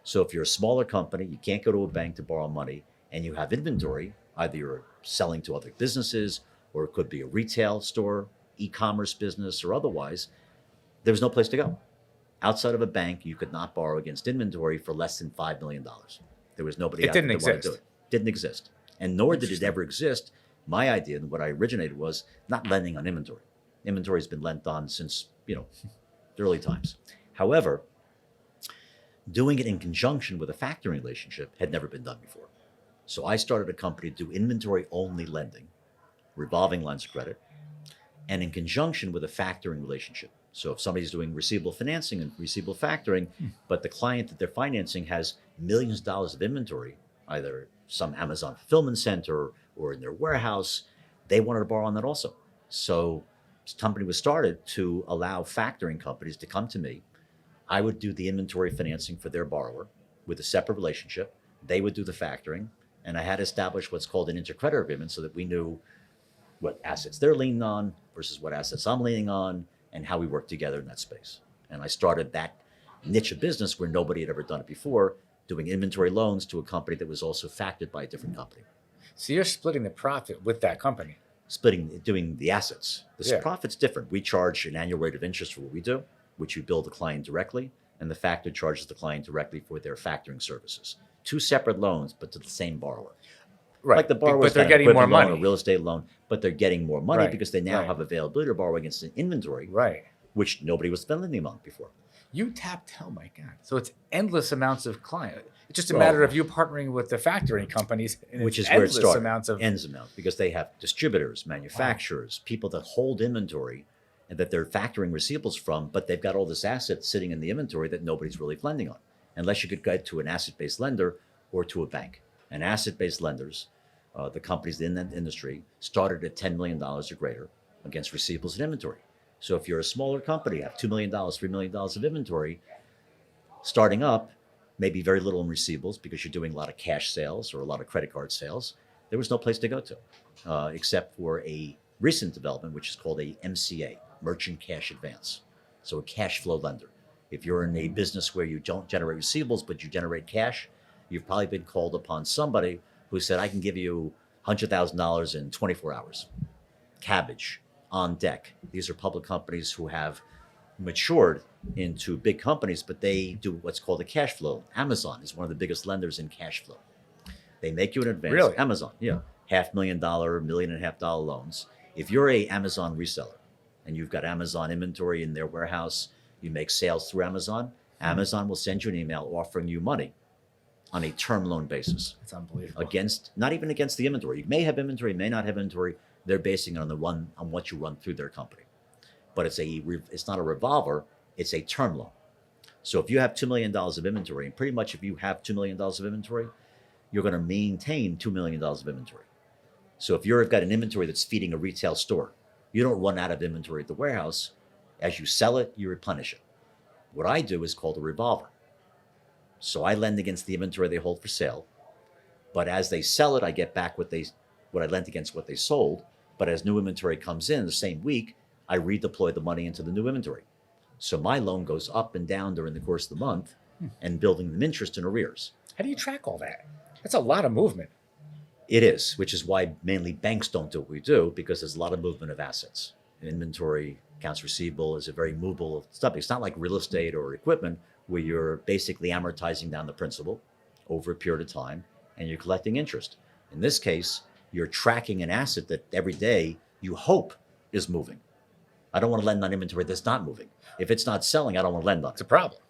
So if you're a smaller company, you can't go to a bank to borrow money, and you have inventory, either you're selling to other businesses, or it could be a retail store, e-commerce business, or otherwise, there was no place to go. Outside of a bank, you could not borrow against inventory for less than $5 million. There was nobody out there that wanted to do it. Didn't exist. And nor did it ever exist. My idea and what I originated was not lending on inventory. Inventory has been lent on since, the early times. However, doing it in conjunction with a factoring relationship had never been done before. So I started a company to do inventory-only lending, revolving lines of credit, and in conjunction with a factoring relationship. So if somebody's doing receivable financing and receivable factoring, but the client that they're financing has millions of dollars of inventory, either some Amazon fulfillment center or in their warehouse, they wanted to borrow on that also. So this company was started to allow factoring companies to come to me. I would do the inventory financing for their borrower with a separate relationship. They would do the factoring. And I had established what's called an intercreditor agreement so that we knew what assets they're leaning on versus what assets I'm leaning on, and how we work together in that space. And I started that niche of business where nobody had ever done it before, doing inventory loans to a company that was also factored by a different company. So you're splitting the profit with that company. Doing the assets. The profit's different. We charge an annual rate of interest for what we do, which we bill the client directly, and the factor charges the client directly for their factoring services. 2 separate loans, but to the same borrower. Right. Like the borrower, but they're getting more money. A real estate loan, but they're getting more money Right. because they now Right. have availability to borrow against an inventory, Right. which nobody was lending on before. Oh my God. So it's endless amounts of client. It's just a matter of you partnering with the factoring companies, and Which it's is where it endless started. amounts of Ends amount, because they have distributors, manufacturers, people that hold inventory and that they're factoring receivables from, but they've got all this asset sitting in the inventory that nobody's really lending on, unless you could go to an asset-based lender or to a bank. And asset-based lenders, the companies in that industry, started at $10 million or greater against receivables and inventory. So if you're a smaller company, have $2 million, $3 million of inventory, starting up, maybe very little in receivables because you're doing a lot of cash sales or a lot of credit card sales, there was no place to go to, except for a recent development, which is called a MCA, Merchant Cash Advance. So a cash flow lender. If you're in a business where you don't generate receivables, but you generate cash, you've probably been called upon somebody who said, I can give you $100,000 in 24 hours. Cabbage, On Deck. These are public companies who have matured into big companies, but they do what's called a cash flow. Amazon is one of the biggest lenders in cash flow. They make you an advance. Really? Amazon, yeah. $500,000, $1.5 million loans. If you're a Amazon reseller and you've got Amazon inventory in their warehouse, you make sales through Amazon, Amazon will send you an email offering you money on a term loan basis. It's unbelievable. Not even against the inventory. You may have inventory, may not have inventory. They're basing it on what you run through their company. But it's not a revolver, it's a term loan. So if you have $2 million of inventory, and pretty much if you have $2 million of inventory, you're going to maintain $2 million of inventory. So if you've got an inventory that's feeding a retail store, you don't run out of inventory at the warehouse. As you sell it, you replenish it. What I do is called a revolver. So I lend against the inventory they hold for sale, but as they sell it, I get back what I lent against what they sold. But as new inventory comes in the same week, I redeploy the money into the new inventory. So my loan goes up and down during the course of the month and building them interest in arrears. How do you track all that? That's a lot of movement. It is, which is why mainly banks don't do what we do, because there's a lot of movement of assets. Inventory, accounts receivable is a very movable stuff. It's not like real estate or equipment where you're basically amortizing down the principal over a period of time and you're collecting interest. In this case, you're tracking an asset that every day you hope is moving. I don't want to lend on inventory that's not moving. If it's not selling, I don't want to lend on It's a it. problem.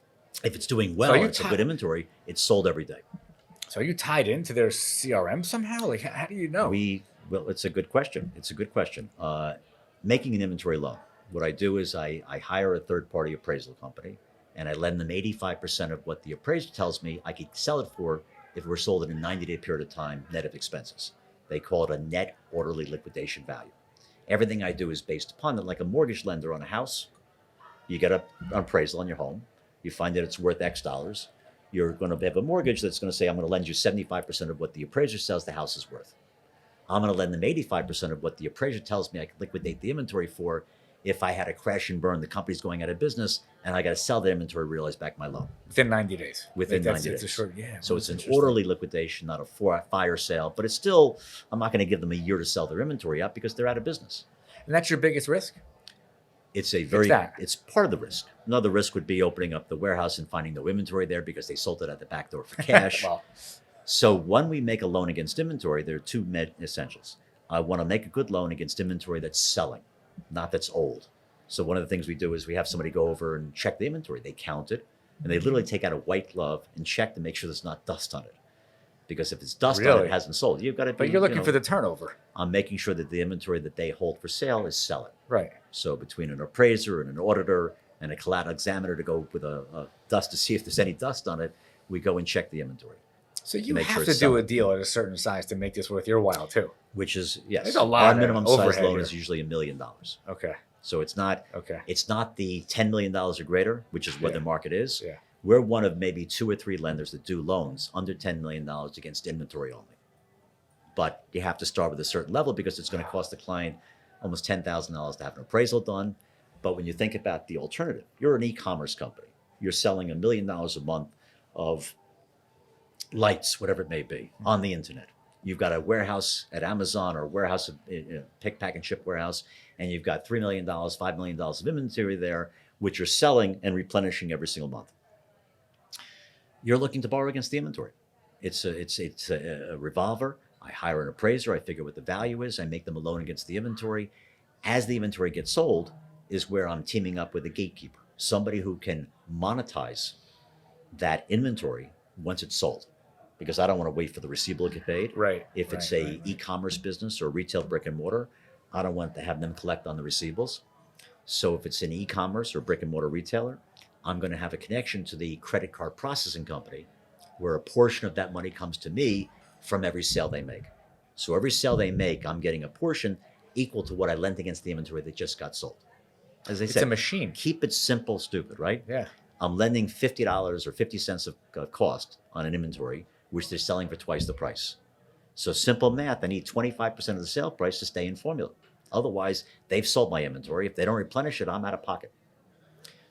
If it's doing well, you it's a good inventory, it's sold every day. So are you tied into their CRM somehow? Like, how do you know? Well, it's a good question. Making an inventory loan. What I do is I hire a third-party appraisal company and I lend them 85% of what the appraiser tells me I could sell it for if it were sold in a 90-day period of time, net of expenses. They call it a net orderly liquidation value. Everything I do is based upon that, like a mortgage lender on a house. You get an appraisal on your home. You find that it's worth X dollars. You're going to have a mortgage that's going to say, I'm going to lend you 75% of what the appraiser says the house is worth. I'm going to lend them 85% of what the appraiser tells me I can liquidate the inventory for if I had a crash and burn, the company's going out of business, and I got to sell the inventory, realize back my loan. Within 90 days. Within Like 90 days. It's a short, yeah. So it's an orderly liquidation, not a fire sale. But it's still, I'm not going to give them a year to sell their inventory out because they're out of business. And that's your biggest risk? It's part of the risk. Another risk would be opening up the warehouse and finding no inventory there because they sold it at the back door for cash. Well, So when we make a loan against inventory, there are two essentials. I want to make a good loan against inventory that's selling, not that's old. So one of the things we do is we have somebody go over and check the inventory. They count it, and they literally take out a white glove and check to make sure there's not dust on it. Because if it's dust on it, Really? it hasn't sold. You've got to. but you're looking for the turnover. I'm making sure that the inventory that they hold for sale is selling. Right. So between an appraiser and an auditor and a collateral examiner to go with a dust to see if there's any dust on it, we go and check the inventory. So you make have sure to it's do a selling. deal at a certain size to make this worth your while too. Which is, yes, There's a lot our of minimum size overhead loan here. is usually $1 million. Okay. So it's not Okay. the $10 million or greater, which is where Yeah. the market is. Yeah. We're one of maybe 2 or 3 lenders that do loans under $10 million against inventory only. But you have to start with a certain level because it's going to cost the client almost $10,000 to have an appraisal done. But when you think about the alternative, you're an e-commerce company. You're selling $1 million a month of lights, whatever it may be, on the internet. You've got a warehouse at Amazon or a warehouse, pick, pack, and ship warehouse, and you've got $3 million, $5 million of inventory there, which you're selling and replenishing every single month. You're looking to borrow against the inventory. It's a revolver. I hire an appraiser. I figure what the value is. I make them a loan against the inventory. As the inventory gets sold is where I'm teaming up with a gatekeeper, somebody who can monetize that inventory once it's sold. Because I don't want to wait for the receivable to get paid. Right. If it's right. e-commerce business or retail brick and mortar, I don't want to have them collect on the receivables. So if it's an e-commerce or brick and mortar retailer, I'm going to have a connection to the credit card processing company where a portion of that money comes to me from every sale they make. So every sale they make, I'm getting a portion equal to what I lent against the inventory that just got sold. As I It's said, a machine. keep it simple, stupid, right? Yeah. I'm lending $50 or 50 cents of cost on an inventory, which they're selling for twice the price. So simple math, I need 25% of the sale price to stay in formula. Otherwise, they've sold my inventory. If they don't replenish it, I'm out of pocket.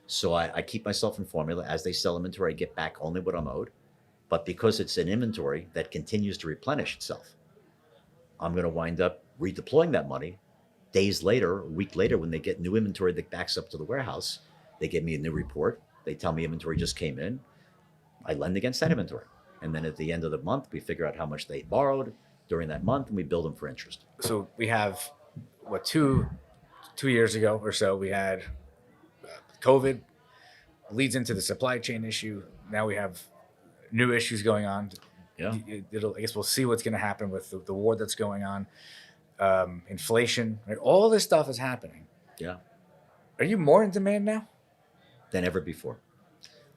So I keep myself in formula. As they sell inventory, I get back only what I'm owed. But because it's an inventory that continues to replenish itself, I'm going to wind up redeploying that money days later, a week later, when they get new inventory that backs up to the warehouse. They give me a new report. They tell me inventory just came in. I lend against that inventory. And then at the end of the month, we figure out how much they borrowed during that month, and we bill them for interest. So we have, what, two years ago or so, we had COVID, leads into the supply chain issue. Now we have new issues going on. Yeah. I guess we'll see what's going to happen with the war that's going on, inflation. Right? All this stuff is happening. Yeah. Are you more in demand now? Than ever before.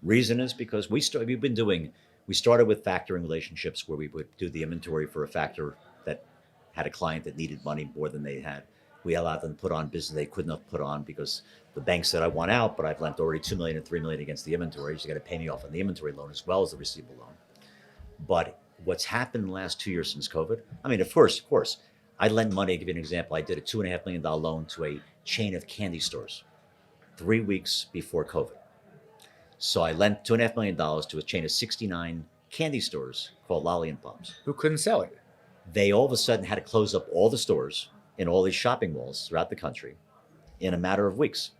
Reason is because we started with factoring relationships where we would do the inventory for a factor that had a client that needed money more than they had. We allowed them to put on business they couldn't have put on because the bank said, I want out, but I've lent already $2 million and $3 million against the inventory. So you got to pay me off on the inventory loan as well as the receivable loan. But what's happened in the last 2 years since COVID, I mean, of course, I lent money. I'll give you an example. I did a $2.5 million loan to a chain of candy stores 3 weeks before COVID. So I lent $2.5 million to a chain of 69 candy stores called Lolly and Pops. Who couldn't sell it? They all of a sudden had to close up all the stores in all these shopping malls throughout the country in a matter of weeks.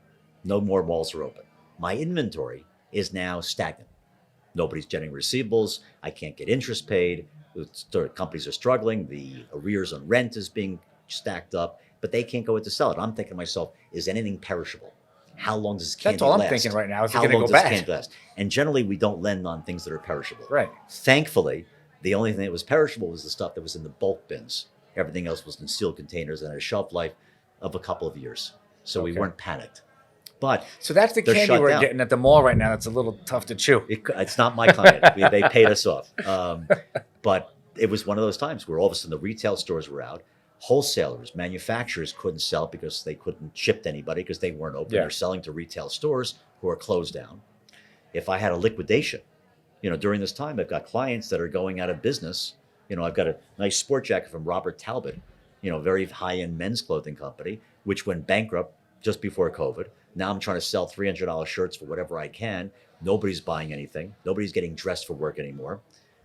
No more malls are open. My inventory is now stagnant. Nobody's generating receivables. I can't get interest paid. The companies are struggling. The arrears on rent is being stacked up, but they can't go in to sell it. I'm thinking to myself, is anything perishable? How long does this candy last? That's all I'm thinking right now. Is it How going to long go does bad? candy last? And generally, we don't lend on things that are perishable. Right. Thankfully, the only thing that was perishable was the stuff that was in the bulk bins. Everything else was in sealed containers and had a shelf life of a couple of years. So we weren't panicked. But So that's the they're candy shut we're down. getting at the mall right now. That's a little tough to chew. It's not my client. They paid us off. But it was one of those times where all of a sudden the retail stores were out. Wholesalers, manufacturers couldn't sell because they couldn't ship to anybody because they weren't open. Yeah. They're selling to retail stores who are closed down. If I had a liquidation, during this time, I've got clients that are going out of business. I've got a nice sport jacket from Robert Talbot, very high-end men's clothing company, which went bankrupt just before COVID. Now I'm trying to sell $300 shirts for whatever I can. Nobody's buying anything. Nobody's getting dressed for work anymore.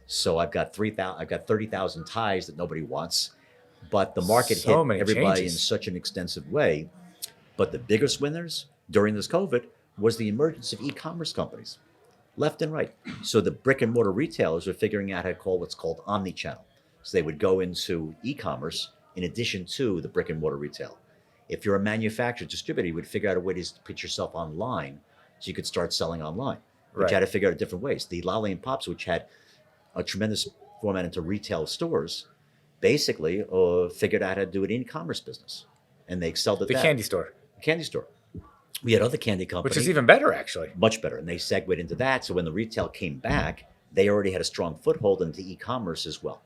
So I've got 30,000 ties that nobody wants. But the market So hit many everybody changes. in such an extensive way. But the biggest winners during this COVID was the emergence of e-commerce companies, left and right. So the brick and mortar retailers are figuring out how to call what's called omni-channel. So they would go into e-commerce in addition to the brick and mortar retail. If you're a manufacturer distributor, you would figure out a way to put yourself online so you could start selling online. But Right. you had to figure out different ways. The Lolly and Pops, which had a tremendous format into retail stores, basically figured out how to do an e-commerce business. And they excelled at The that. candy store, Candy store. We had other candy companies. which is even better, actually. Much better. And they segued into that. So when the retail came back, they already had a strong foothold into e-commerce as well.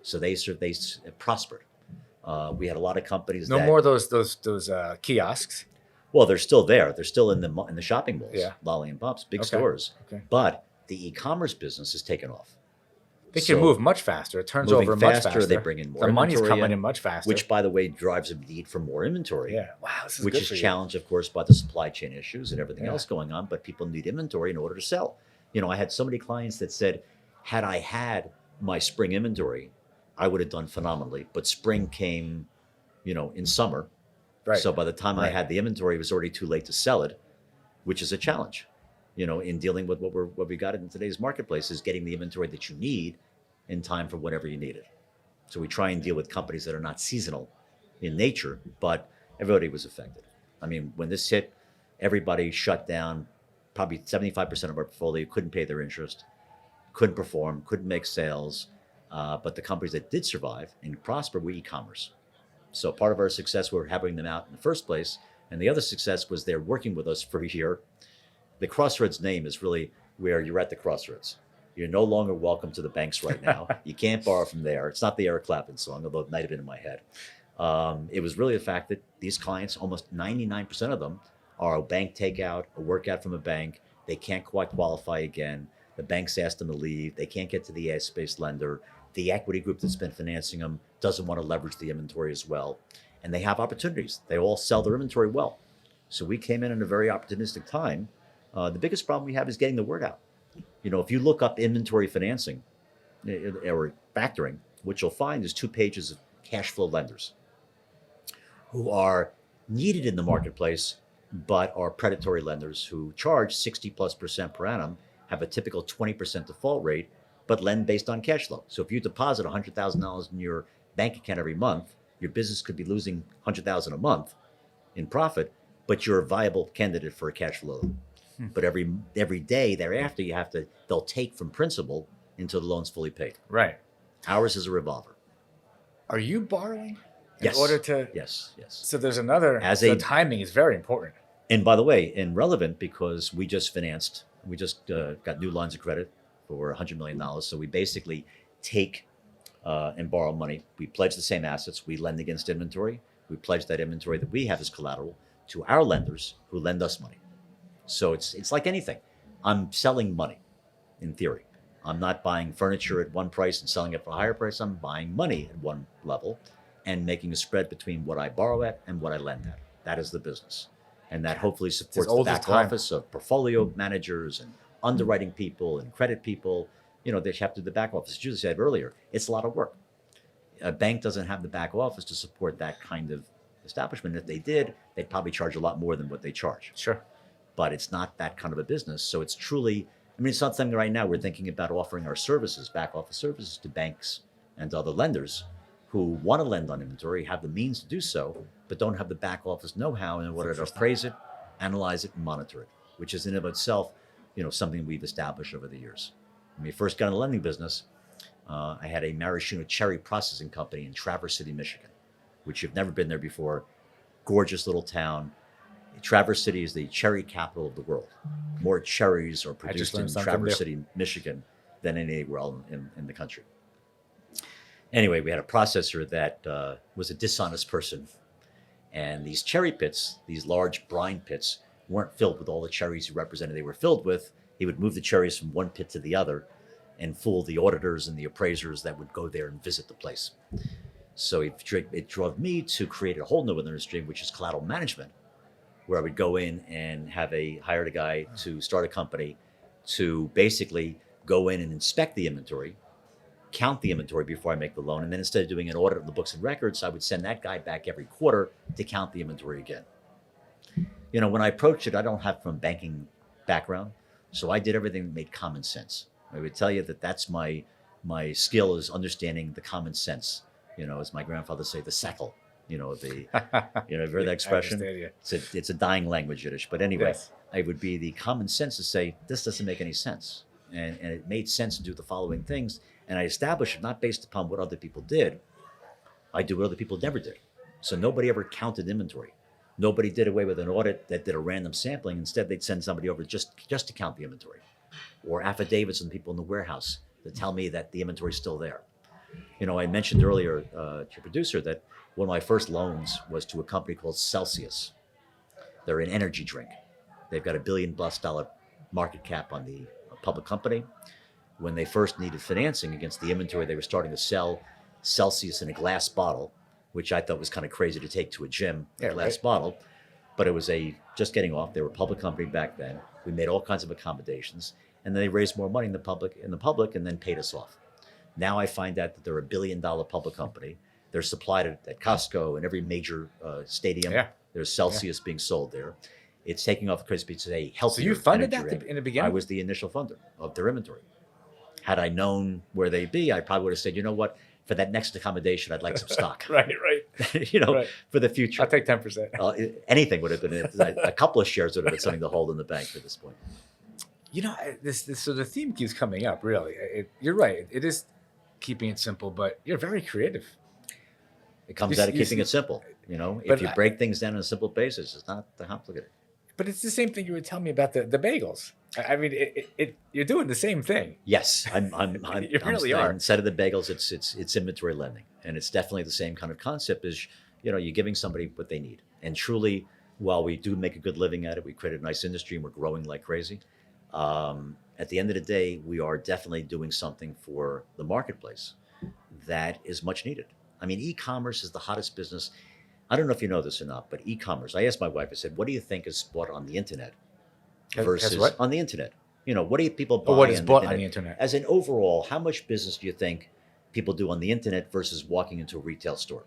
So they prospered. We had a lot of companies No that, more those kiosks. well, they're still there. They're still in the shopping malls. Yeah. Lolly and Pops, big Okay. stores. Okay. But the e-commerce business has taken off. They can So, move much faster. It turns moving over much faster, faster. they bring in more The money's inventory coming in, in much faster. which, by the way, drives a need for more inventory. yeah, wow, this is Which good is for you. challenged, of course, by the supply chain issues and everything Yeah. else going on. But people need inventory in order to sell. I had so many clients that said, had I had my spring inventory, I would have done phenomenally. But spring came, in summer. Right. So by the time I Right. had the inventory, it was already too late to sell it, which is a challenge. In dealing with what we got in today's marketplace is getting the inventory that you need in time for whenever you need it. So we try and deal with companies that are not seasonal in nature, but everybody was affected. I mean, when this hit, everybody shut down. Probably 75% of our portfolio couldn't pay their interest, couldn't perform, couldn't make sales. But the companies that did survive and prosper were e-commerce. So part of our success were having them out in the first place. And the other success was they're working with us for a year. The Crossroads name is really where you're at the crossroads. You're no longer welcome to the banks right now. You can't borrow from there. It's not the Eric Clapton song, although it might have been in my head. It was really the fact that these clients, almost 99% of them, are a bank takeout, a workout from a bank. They can't quite qualify again. The banks asked them to leave. They can't get to the asset-based lender. The equity group that's been financing them doesn't want to leverage the inventory as well. And they have opportunities. They all sell their inventory well. So we came in a very opportunistic time. The biggest problem we have is getting the word out. If you look up inventory financing or factoring, what you'll find is 2 pages of cash flow lenders who are needed in the marketplace, but are predatory lenders who charge 60+% per annum, have a typical 20% default rate, but lend based on cash flow. So if you deposit $100,000 in your bank account every month, your business could be losing $100,000 a month in profit, but you're a viable candidate for a cash flow loan. But every day thereafter, they'll take from principal until the loan's fully paid. Right. Ours is a revolver. Are you borrowing in Yes. order to? Yes. So there's another. As the a- timing is very important. And by the way, and relevant because we just got new lines of credit for $100 million. So we basically take and borrow money. We pledge the same assets. We lend against inventory. We pledge that inventory that we have as collateral to our lenders who lend us money. So it's like anything. I'm selling money in theory. I'm not buying furniture at one price and selling it for a higher price. I'm buying money at one level and making a spread between what I borrow at and what I lend at. That is the business. And that hopefully supports the back office of portfolio managers and underwriting people and credit people. They have to do the back office. As you said earlier, it's a lot of work. A bank doesn't have the back office to support that kind of establishment. If they did, they'd probably charge a lot more than what they charge. Sure. But it's not that kind of a business. So it's truly, it's not something right now we're thinking about offering our services, back office services, to banks and other lenders who want to lend on inventory, have the means to do so, but don't have the back office know-how in order to appraise it, analyze it, and monitor it, which is in and of itself, something we've established over the years. When we first got in the lending business, I had a maraschino cherry processing company in Traverse City, Michigan, which you've never been there before. Gorgeous little town. Traverse City is the cherry capital of the world. More cherries are produced in Traverse City, Michigan than anywhere else in the country. Anyway, we had a processor that was a dishonest person. And these cherry pits, these large brine pits, weren't filled with all the cherries he represented they were filled with. He would move the cherries from one pit to the other and fool the auditors and the appraisers that would go there and visit the place. So it drove me to create a whole new industry, which is collateral management, where I would go in and hired a guy to start a company to basically go in and inspect the inventory, count the inventory before I make the loan. And then instead of doing an audit of the books and records, I would send that guy back every quarter to count the inventory again. When I approached it, I don't have from banking background. So I did everything that made common sense. I would tell you that's my skill is understanding the common sense. As my grandfather say, the seckle. You've heard that expression? It's a dying language, Yiddish. But anyway, yes. I would be the common sense to say, this doesn't make any sense. And it made sense to do the following things. And I established it not based upon what other people did. I do what other people never did. So nobody ever counted inventory. Nobody did away with an audit that did a random sampling. Instead, they'd send somebody over just to count the inventory. Or affidavits from people in the warehouse that tell me that the inventory is still there. I mentioned earlier to your producer that one of my first loans was to a company called Celsius. They're an energy drink. They've got $1 billion+ market cap on the public company. When they first needed financing against the inventory, they were starting to sell Celsius in a glass bottle, which I thought was kind of crazy to take to a gym, a glass bottle. But it was just getting off. They were a public company back then. We made all kinds of accommodations. And then they raised more money in the public and then paid us off. Now I find out that they're a $1 billion public company. They're supplied at Costco and every major stadium. Yeah. There's Celsius being sold there. It's taking off because it's a healthier. So you funded that in the beginning? I was the initial funder of their inventory. Had I known where they'd be, I probably would have said, you know what? For that next accommodation, I'd like some stock. Right. Right. For the future. I'll take 10%. Anything would have been, a couple of shares would have been something to hold in the bank at this point. So the theme keeps coming up, really. You're right. It is keeping it simple, but you're very creative. It comes out of keeping it simple. If you break things down on a simple basis, it's not that complicated. But it's the same thing you were telling me about the bagels. I mean, you're doing the same thing. Yes, you really are. Instead of the bagels, it's inventory lending, and it's definitely the same kind of concept. Is you're giving somebody what they need, and truly, while we do make a good living at it, we create a nice industry, and we're growing like crazy. At the end of the day, we are definitely doing something for the marketplace that is much needed. I mean, e-commerce is the hottest business. I don't know if you know this or not, but e-commerce. I asked my wife. I said, "What do you think is bought on the internet versus what? On the internet? What do people buy? What is bought on the internet? As an overall, how much business do you think people do on the internet versus walking into a retail store?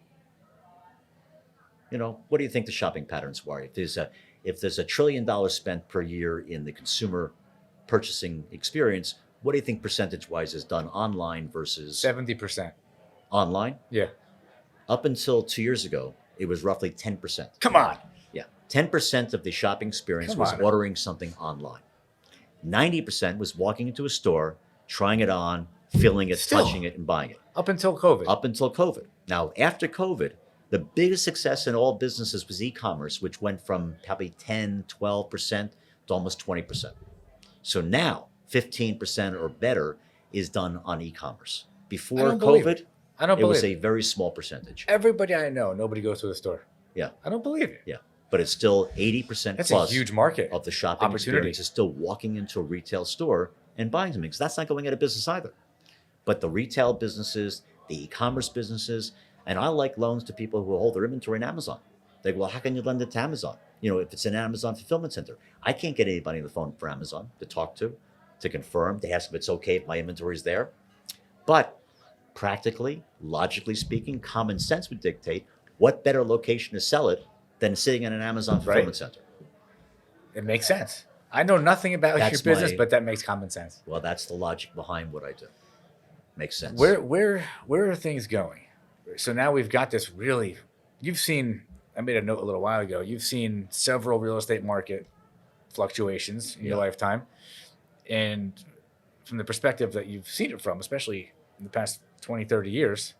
What do you think the shopping patterns were? If there's $1 trillion spent per year in the consumer purchasing experience, what do you think percentage-wise is done online versus 70%? Online? Yeah. Up until 2 years ago, it was roughly 10%. Come on. Yeah. 10% of the shopping experience was ordering something online. 90% was walking into a store, trying it on, feeling it, touching it, and buying it. Up until COVID. Up until COVID. Now, after COVID, the biggest success in all businesses was e-commerce, which went from probably 10, 12% to almost 20%. So now 15% or better is done on e-commerce. Before COVID, it was a very small percentage. Everybody I know, nobody goes to the store. Yeah. I don't believe it. Yeah. But it's still 80% That's plus a huge market of the shopping opportunity. experience is still walking into a retail store and buying something, because that's not going out of business either. But the retail businesses, the e-commerce businesses, and I like loans to people who hold their inventory in Amazon. They go, well, how can you lend it to Amazon? You know, if it's an Amazon fulfillment center, I can't get anybody on the phone for Amazon to talk to confirm, to ask if it's okay if my inventory is there. But practically, logically speaking, common sense would dictate what better location to sell it than sitting in an Amazon fulfillment center. It makes sense. I know nothing about your business, but that makes common sense. Well, that's the logic behind what I do. Makes sense. Where are things going? So now we've got this really. You've seen. I made a note a little while ago. You've seen several real estate market fluctuations in your lifetime, and from the perspective that you've seen it from, especially in the past 20, 30 years,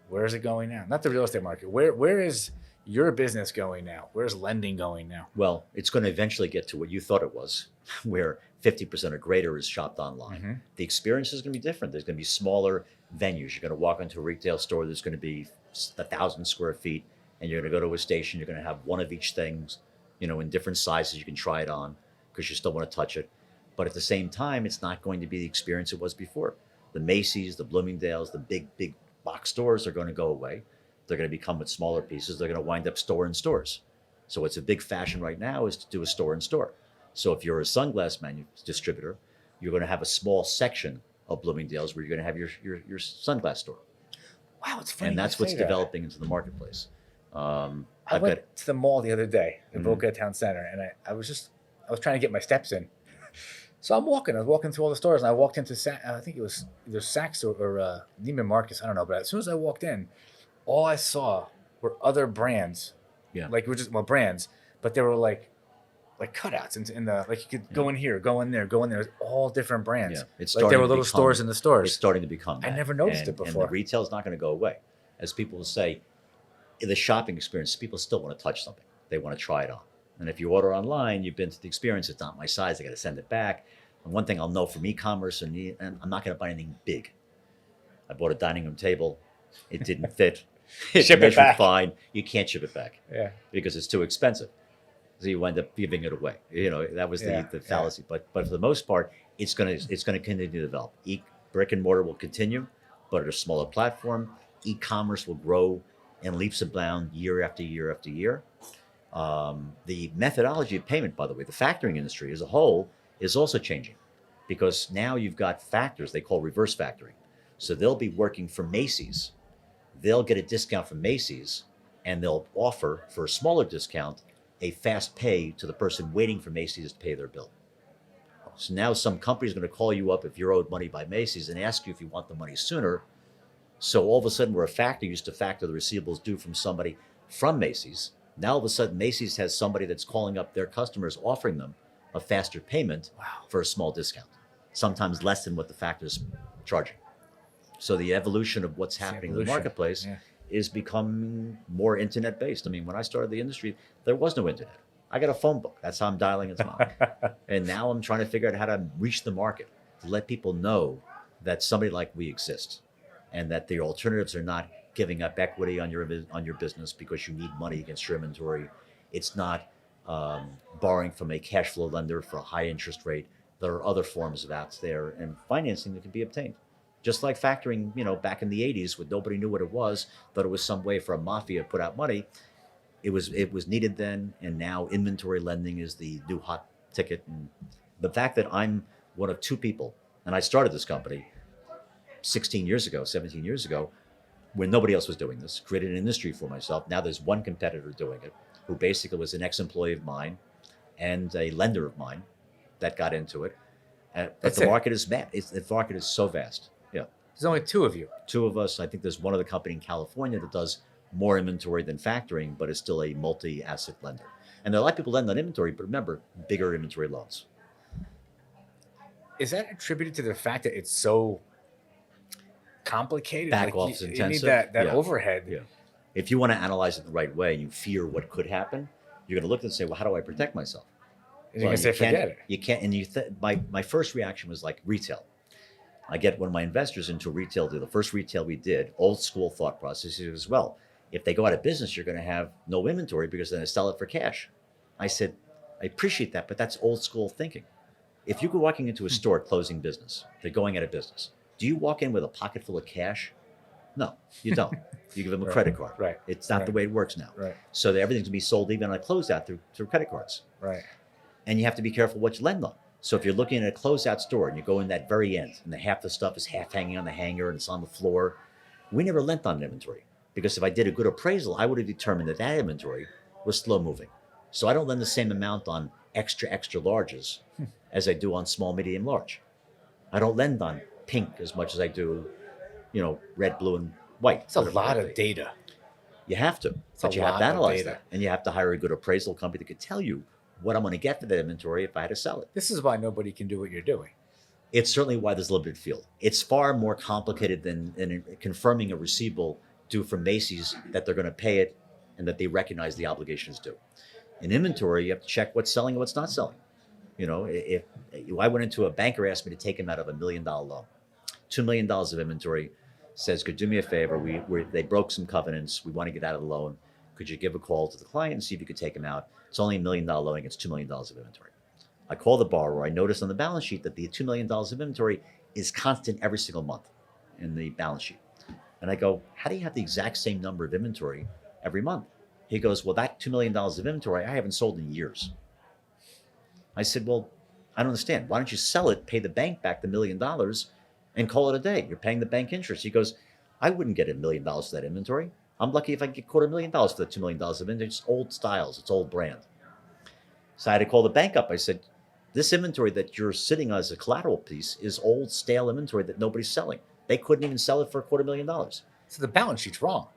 where is it going now? Not the real estate market. Where is your business going now? Where's lending going now? Well, it's going to eventually get to what you thought it was, where 50% or greater is shopped online. The experience is going to be different. There's going to be smaller venues. You're going to walk into a retail store. There's going to be 1,000 square feet, and you're going to go to a station. You're going to have one of each things, you know, in different sizes. You can try it on because you still want to touch it. But at the same time, it's not going to be the experience it was before. The Macy's, the Bloomingdale's, the big box stores are going to go away. They're going to become with smaller pieces. They're going to wind up store in stores. So what's a big fashion right now is to do a store in store. So if you're a sunglass distributor, you're going to have a small section of Bloomingdale's where you're going to have your sunglass store. Wow, it's funny. And that's what's developing into the marketplace. I went to the mall the other day in Boca Town Center, and I was trying to get my steps in. So I was walking through all the stores, and I walked into, I think it was either Saks or Neiman Marcus, I don't know. But as soon as I walked in, all I saw were other brands. Yeah. Like, brands, but they were like cutouts in the, like, you could go in here, go in there, go in there. All different brands. Yeah. It's like there were little stores in the stores. It's starting to become that. I never noticed it before. And the retail is not going to go away. As people will say, in the shopping experience, people still want to touch something. They want to try it on. And if you order online, you've been to the experience, it's not my size, I got to send it back. And one thing I'll know from e-commerce, and I'm not going to buy anything big. I bought a dining room table. It didn't fit. Ship it back. Fine. You can't ship it back. Yeah. Because it's too expensive. So you wind up giving it away. You know, that was the fallacy. But for the most part, it's going to continue to develop. Brick and mortar will continue, but at a smaller platform. E-commerce will grow in leaps and bounds year after year after year. The methodology of payment, by the way, the factoring industry as a whole is also changing, because now you've got factors they call reverse factoring. So they'll be working for Macy's. They'll get a discount from Macy's, and they'll offer, for a smaller discount, a fast pay to the person waiting for Macy's to pay their bill. So now some company is going to call you up if you're owed money by Macy's and ask you if you want the money sooner. So all of a sudden, where a factor used to factor the receivables due from somebody from Macy's, now all of a sudden Macy's has somebody that's calling up their customers, offering them a faster payment for a small discount, sometimes less than what the factor's charging. So the evolution of what's happening in the marketplace is becoming more internet-based. I mean, when I started the industry, there was no internet. I got a phone book. That's how I'm dialing into mine. And now I'm trying to figure out how to reach the market, to let people know that somebody like we exist, and that the alternatives are not giving up equity on your business because you need money against your inventory. It's not borrowing from a cash flow lender for a high interest rate. There are other forms of outs there and financing that can be obtained. Just like factoring, you know, back in the 80s, when nobody knew what it was, thought it was some way for a mafia to put out money. It was needed then, and now inventory lending is the new hot ticket. And the fact that I'm one of two people, and I started this company 17 years ago, when nobody else was doing this, created an industry for myself. Now there's one competitor doing it, who basically was an ex-employee of mine and a lender of mine that got into it. But the market is vast. The market is so vast. Yeah. There's only two of you. Two of us. I think there's one other company in California that does more inventory than factoring, but is still a multi-asset lender. And there are a lot of people lend on inventory, but remember, bigger inventory loans. Is that attributed to the fact that it's so complicated? Back office intensive. You need that overhead. Yeah. If you want to analyze it the right way and you fear what could happen, you're going to look and say, well, how do I protect myself? You're going to say, forget it. You can't. And my first reaction was like retail. I get one of my investors into a retail deal. The first retail we did, old school thought process as well. if they go out of business, you're going to have no inventory because they're going to sell it for cash. I said, I appreciate that, but that's old school thinking. If you're walking into a store closing business, they're going out of business. Do you walk in with a pocket full of cash? No, you don't. You give them a credit card. Right. It's not the way it works now. Right. So that everything's gonna be sold even on a closeout through credit cards. Right. And you have to be careful what you lend on. So if you're looking at a closeout store and you go in that very end and half the stuff is half hanging on the hanger and it's on the floor, we never lent on inventory because if I did a good appraisal, I would have determined that that inventory was slow moving. So I don't lend the same amount on extra larges as I do on small, medium, large. I don't lend on pink as much as I do, red, blue, and white. It's a lot of data. You have to, but you have to analyze that. And you have to hire a good appraisal company that could tell you what I'm going to get for that inventory if I had to sell it. This is why nobody can do what you're doing. It's certainly why there's a limited field. It's far more complicated than confirming a receivable due from Macy's that they're going to pay it and that they recognize the obligation is due. In inventory, you have to check what's selling and what's not selling. If I went into a banker, asked me to take him out of $1 million loan, $2 million of inventory, says, could do me a favor, they broke some covenants, we want to get out of the loan. Could you give a call to the client and see if you could take him out? It's only $1 million loan against $2 million of inventory. I call the borrower, I notice on the balance sheet that the $2 million of inventory is constant every single month in the balance sheet. And I go, how do you have the exact same number of inventory every month? He goes, well, that $2 million of inventory I haven't sold in years. I said, well, I don't understand. Why don't you sell it, pay the bank back the $1 million and call it a day? You're paying the bank interest. He goes, I wouldn't get $1 million for that inventory. I'm lucky if I get $250,000 for the $2 million of inventory. It's old styles. It's old brand. So I had to call the bank up. I said, this inventory that you're sitting as a collateral piece is old, stale inventory that nobody's selling. They couldn't even sell it for $250,000. So the balance sheet's wrong.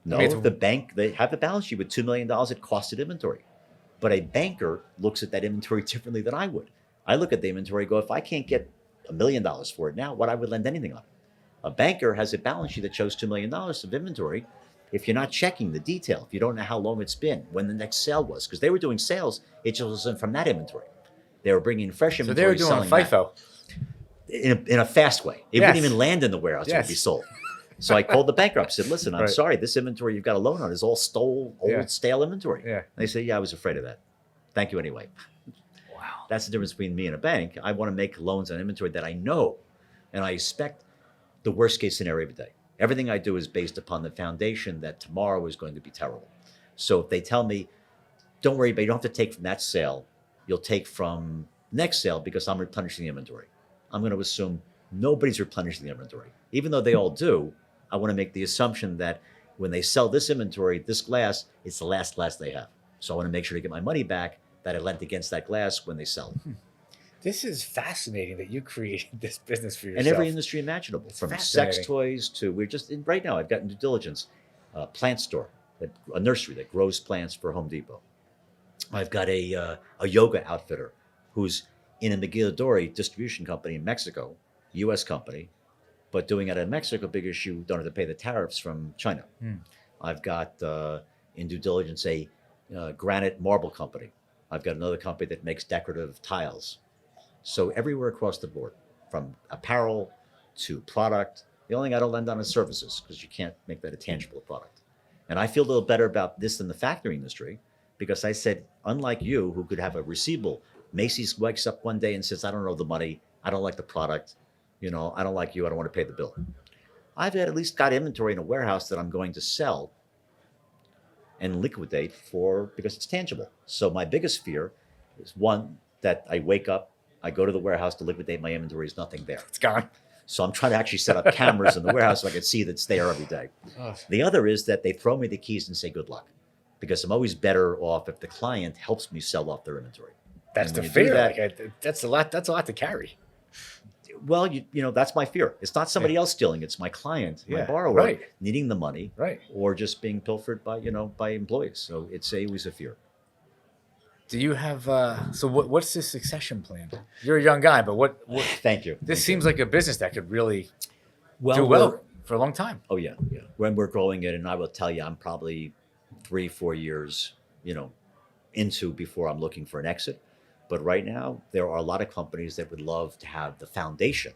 No, the bank, they have a balance sheet with $2 million. It costed inventory. But a banker looks at that inventory differently than I would. I look at the inventory and go, if I can't get $1 million for it now, what I would lend anything on? A banker has a balance sheet that shows $2 million of inventory. If you're not checking the detail, if you don't know how long it's been, when the next sale was, because they were doing sales, it just wasn't from that inventory. They were bringing fresh inventory. So they were doing FIFO. In a fast way. It wouldn't even land in the warehouse. It would be sold. So I called the banker up, said, listen, I'm sorry, this inventory you've got a loan on is all old, stale inventory. Yeah. And they said, yeah, I was afraid of that. Thank you anyway. Wow. That's the difference between me and a bank. I want to make loans on inventory that I know, and I expect the worst case scenario every day. Everything I do is based upon the foundation that tomorrow is going to be terrible. So if they tell me, don't worry, but you don't have to take from that sale, you'll take from next sale because I'm replenishing the inventory. I'm going to assume nobody's replenishing the inventory. Even though they all do, I want to make the assumption that when they sell this inventory, this glass, it's the last glass they have. So I want to make sure to get my money back that I lent against that glass when they sell it. This is fascinating that you created this business for yourself. And every industry imaginable, from sex toys to, right now, I've got in due diligence, a plant store, a nursery that grows plants for Home Depot. I've got a yoga outfitter who's in a Maquiladora distribution company in Mexico, U.S. company, but doing it in Mexico because you don't have to pay the tariffs from China. I've got in due diligence a granite marble company. I've got another company that makes decorative tiles. So everywhere across the board, from apparel to product. The only thing I don't lend on is services because you can't make that a tangible product. And I feel a little better about this than the factory industry because I said, unlike you, who could have a receivable, Macy's wakes up one day and says, I don't know the money. I don't like the product. I don't like you. I don't want to pay the bill. I've at least got inventory in a warehouse that I'm going to sell and liquidate because it's tangible. So my biggest fear is one, that I wake up, I go to the warehouse to liquidate my inventory, there's nothing there. It's gone. So I'm trying to actually set up cameras in the warehouse so I can see that it's there every day. The other is that they throw me the keys and say good luck because I'm always better off if the client helps me sell off their inventory. That's the fear. That's a lot to carry. Well, that's my fear. It's not somebody else stealing. It's my client, my borrower, needing the money, or just being pilfered by employees. So it's always a fear. Do you have? So what's the succession plan? You're a young guy, but what? Thank you. This seems like a business that could really do well for a long time. Oh yeah. When we're growing it, and I will tell you, I'm probably 3-4 years, into before I'm looking for an exit. But right now, there are a lot of companies that would love to have the foundation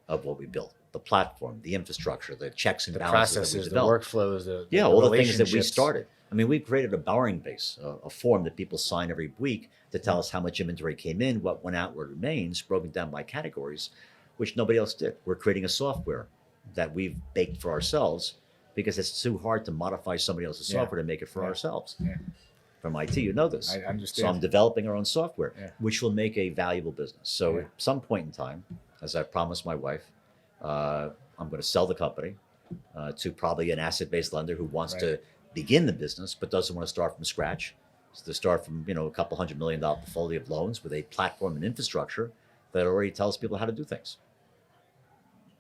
of what we built. the platform, the infrastructure, the checks and The balances that we processes, the developed. workflows, the Yeah, all the things that we relationships. started. I mean, we created a borrowing base, a form that people sign every week to tell us how much inventory came in, what went out, what remains, broken down by categories, which nobody else did. We're creating a software that we've baked for ourselves because it's too hard to modify somebody else's Yeah. software to make it for Yeah. ourselves. Yeah. From IT, you know this. I So understand. I'm developing our own software, Yeah. which will make a valuable business. So Yeah. at some point in time, as I promised my wife, I'm going to sell the company to probably an asset-based lender who wants Right. to begin the business but doesn't want to start from scratch. So to start from a couple $100 million portfolio of loans with a platform and infrastructure that already tells people how to do things.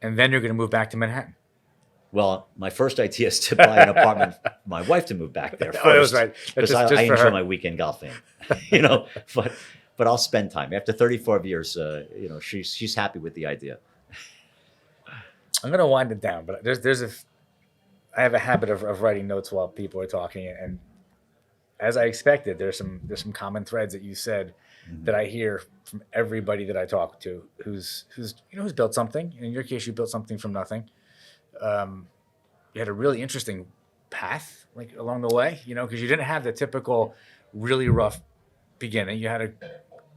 And then you're going to move back to Manhattan. Well, my first idea is to buy an apartment for my wife to move back there first. Oh, that was right. That's Because just I for enjoy her. my weekend golfing, but I'll spend time. After 34 years, she's happy with the idea. I'm going to wind it down, but I have a habit of writing notes while people are talking, and as I expected, there's some common threads that you said that I hear from everybody that I talk to who's built something. In your case, you built something from nothing. You had a really interesting path like along the way, because you didn't have the typical really rough beginning. You had a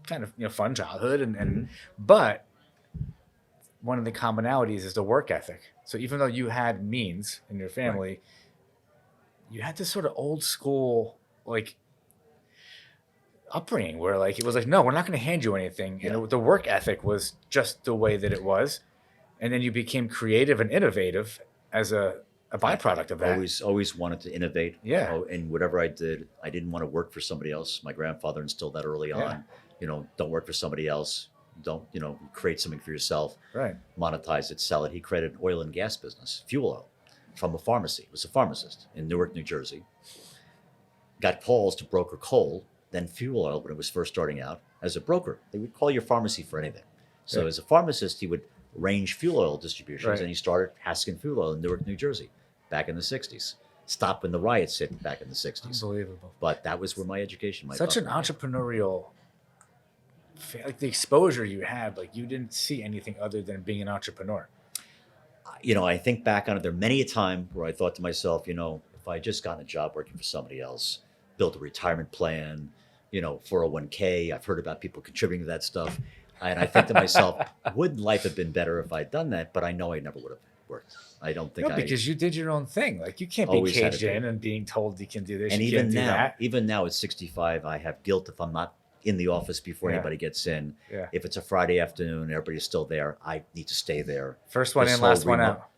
kind of fun childhood, but one of the commonalities is the work ethic. So even though you had means in your family, you had this sort of old school like upbringing where like it was like, no, we're not going to hand you anything. Yeah. And the work ethic was just the way that it was. And then you became creative and innovative as a byproduct of that. Always wanted to innovate. Yeah. And whatever I did, I didn't want to work for somebody else. My grandfather instilled that early on. Don't work for somebody else. Don't, create something for yourself. Right. Monetize it, sell it. He created an oil and gas business, fuel oil, from a pharmacy. He was a pharmacist in Newark, New Jersey. Got calls to broker coal, then fuel oil when it was first starting out as a broker. They would call your pharmacy for anything. So as a pharmacist, he would arrange fuel oil distributions, and he started Haskin Fuel Oil in Newark, New Jersey, back in the 60s. Stopped when the riots hit back in the 60s. Unbelievable. But that was where my education, Such an entrepreneurial, like the exposure you had, like you didn't see anything other than being an entrepreneur. I think back on it. There many a time where I thought to myself, if I had just gotten a job working for somebody else, built a retirement plan, 401k. I've heard about people contributing to that stuff. And I think to myself, wouldn't life have been better if I'd done that? But I know I never would have worked. I don't think because you did your own thing. Like you can't be Always had caged to be. in and being told you can do this. And you even can't do now, that. even now at 65, I have guilt if I'm not in the office before Yeah. anybody gets in. Yeah. If it's a Friday afternoon and everybody's still there, I need to stay there. First one This in, whole last one remote- out.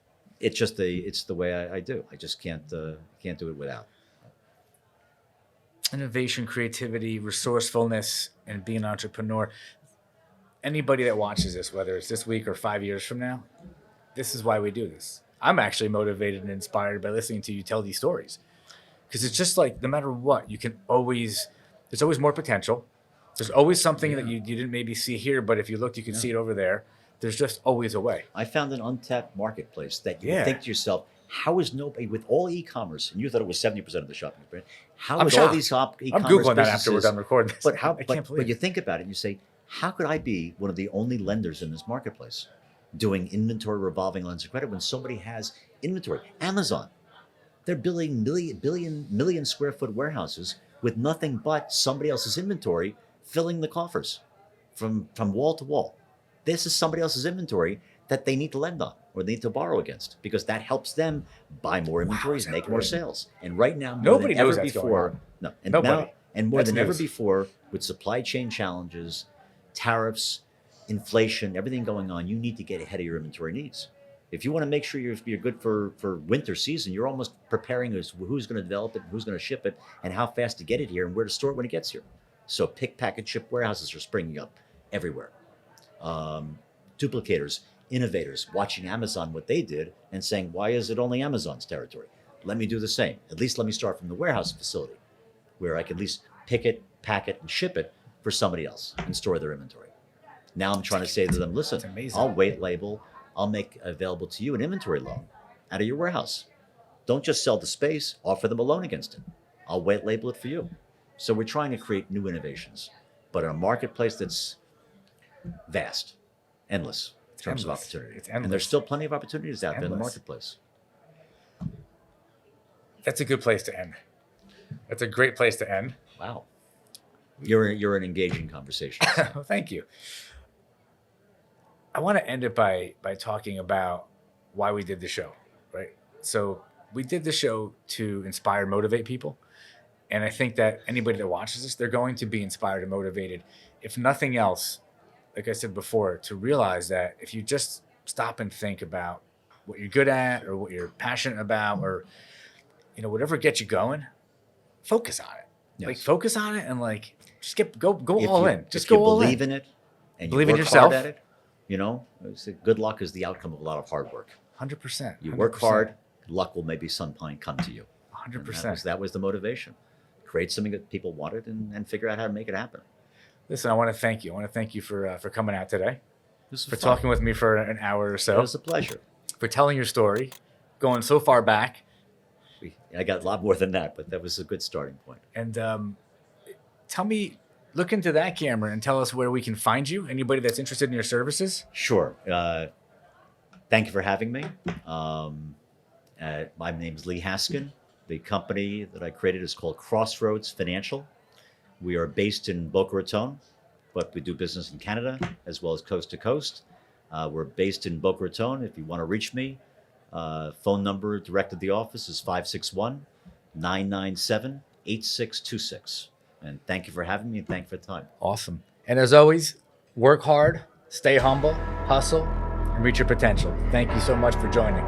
It's just it's the way I do. I just can't do it without. Innovation, creativity, resourcefulness, and being an entrepreneur. Anybody that watches this, whether it's this week or 5 years from now, this is why we do this. I'm actually motivated and inspired by listening to you tell these stories. Because it's just like, no matter what, there's always more potential. There's always something that you didn't maybe see here, but if you looked, you could see it over there. There's just always a way. I found an untapped marketplace that you Yeah. think to yourself, how is nobody with all e-commerce, and you thought it was 70% of the shopping experience, how I'm would all shocked. these I'm e-commerce Googling that after we're businesses- done recording this. But how? I can't But believe you it. think about it and you say, how could I be one of the only lenders in this marketplace doing inventory revolving lines of credit when somebody has inventory? Amazon, they're building million square foot warehouses with nothing but somebody else's inventory filling the coffers from wall to wall. This is somebody else's inventory that they need to lend on or they need to borrow against because that helps them buy more inventories, is that make more brilliant? sales. And right now, more Nobody than knows ever that's going before, on. no, and Nobody. now and more That's than ever news. before, with supply chain challenges, tariffs, inflation, everything going on, you need to get ahead of your inventory needs. If you want to make sure you're good for winter season, you're almost preparing as who's going to develop it, who's going to ship it, and how fast to get it here and where to store it when it gets here. So pick, pack, and ship warehouses are springing up everywhere. Duplicators, innovators, watching Amazon, what they did, and saying, why is it only Amazon's territory? Let me do the same. At least let me start from the warehouse facility, where I can at least pick it, pack it, and ship it for somebody else and store their inventory. Now I'm trying to say to them, listen, That's amazing. I'll white label, I'll make available to you an inventory loan out of your warehouse. Don't just sell the space, offer them a loan against it. I'll white label it for you. So we're trying to create new innovations, but in a marketplace that's vast, endless. terms of endless. opportunity. It's And endless. there's still plenty of opportunities out there in the Endless. marketplace. That's a good place to end. That's a great place to end. Wow. You're an engaging conversation. Well, thank you. I want to end it by talking about why we did the show, right? So we did the show to inspire, motivate people. And I think that anybody that watches this, they're going to be inspired and motivated. If nothing else, like I said before, to realize that if you just stop and think about what you're good at or what you're passionate about or, whatever gets you going, focus on it. Yes. Like focus on it and like just go If all you- in. Just if you go all believe in. in it and Believe you in work yourself. hard at it, it's good luck is the outcome of a lot of hard work. 100%. You work hard, luck will maybe sometime come to you. And 100%. that was the motivation. Create something that people wanted and figure out how to make it happen. Listen, I want to thank you. I want to thank you for coming out today, This for was fun. talking with me for an hour or It so, was a pleasure. for telling your story, going so far back. I got a lot more than that, but that was a good starting point. And tell me, look into that camera and tell us where we can find you. Anybody that's interested in your services. Sure. Thank you for having me. My name's Lee Haskin. The company that I created is called Crossroads Financial. We are based in Boca Raton, but we do business in Canada as well as coast to coast. We're based in Boca Raton. If you want to reach me, phone number direct at the office is 561-997-8626. And thank you for having me and thank you for the time. Awesome. And as always, work hard, stay humble, hustle, and reach your potential. Thank you so much for joining.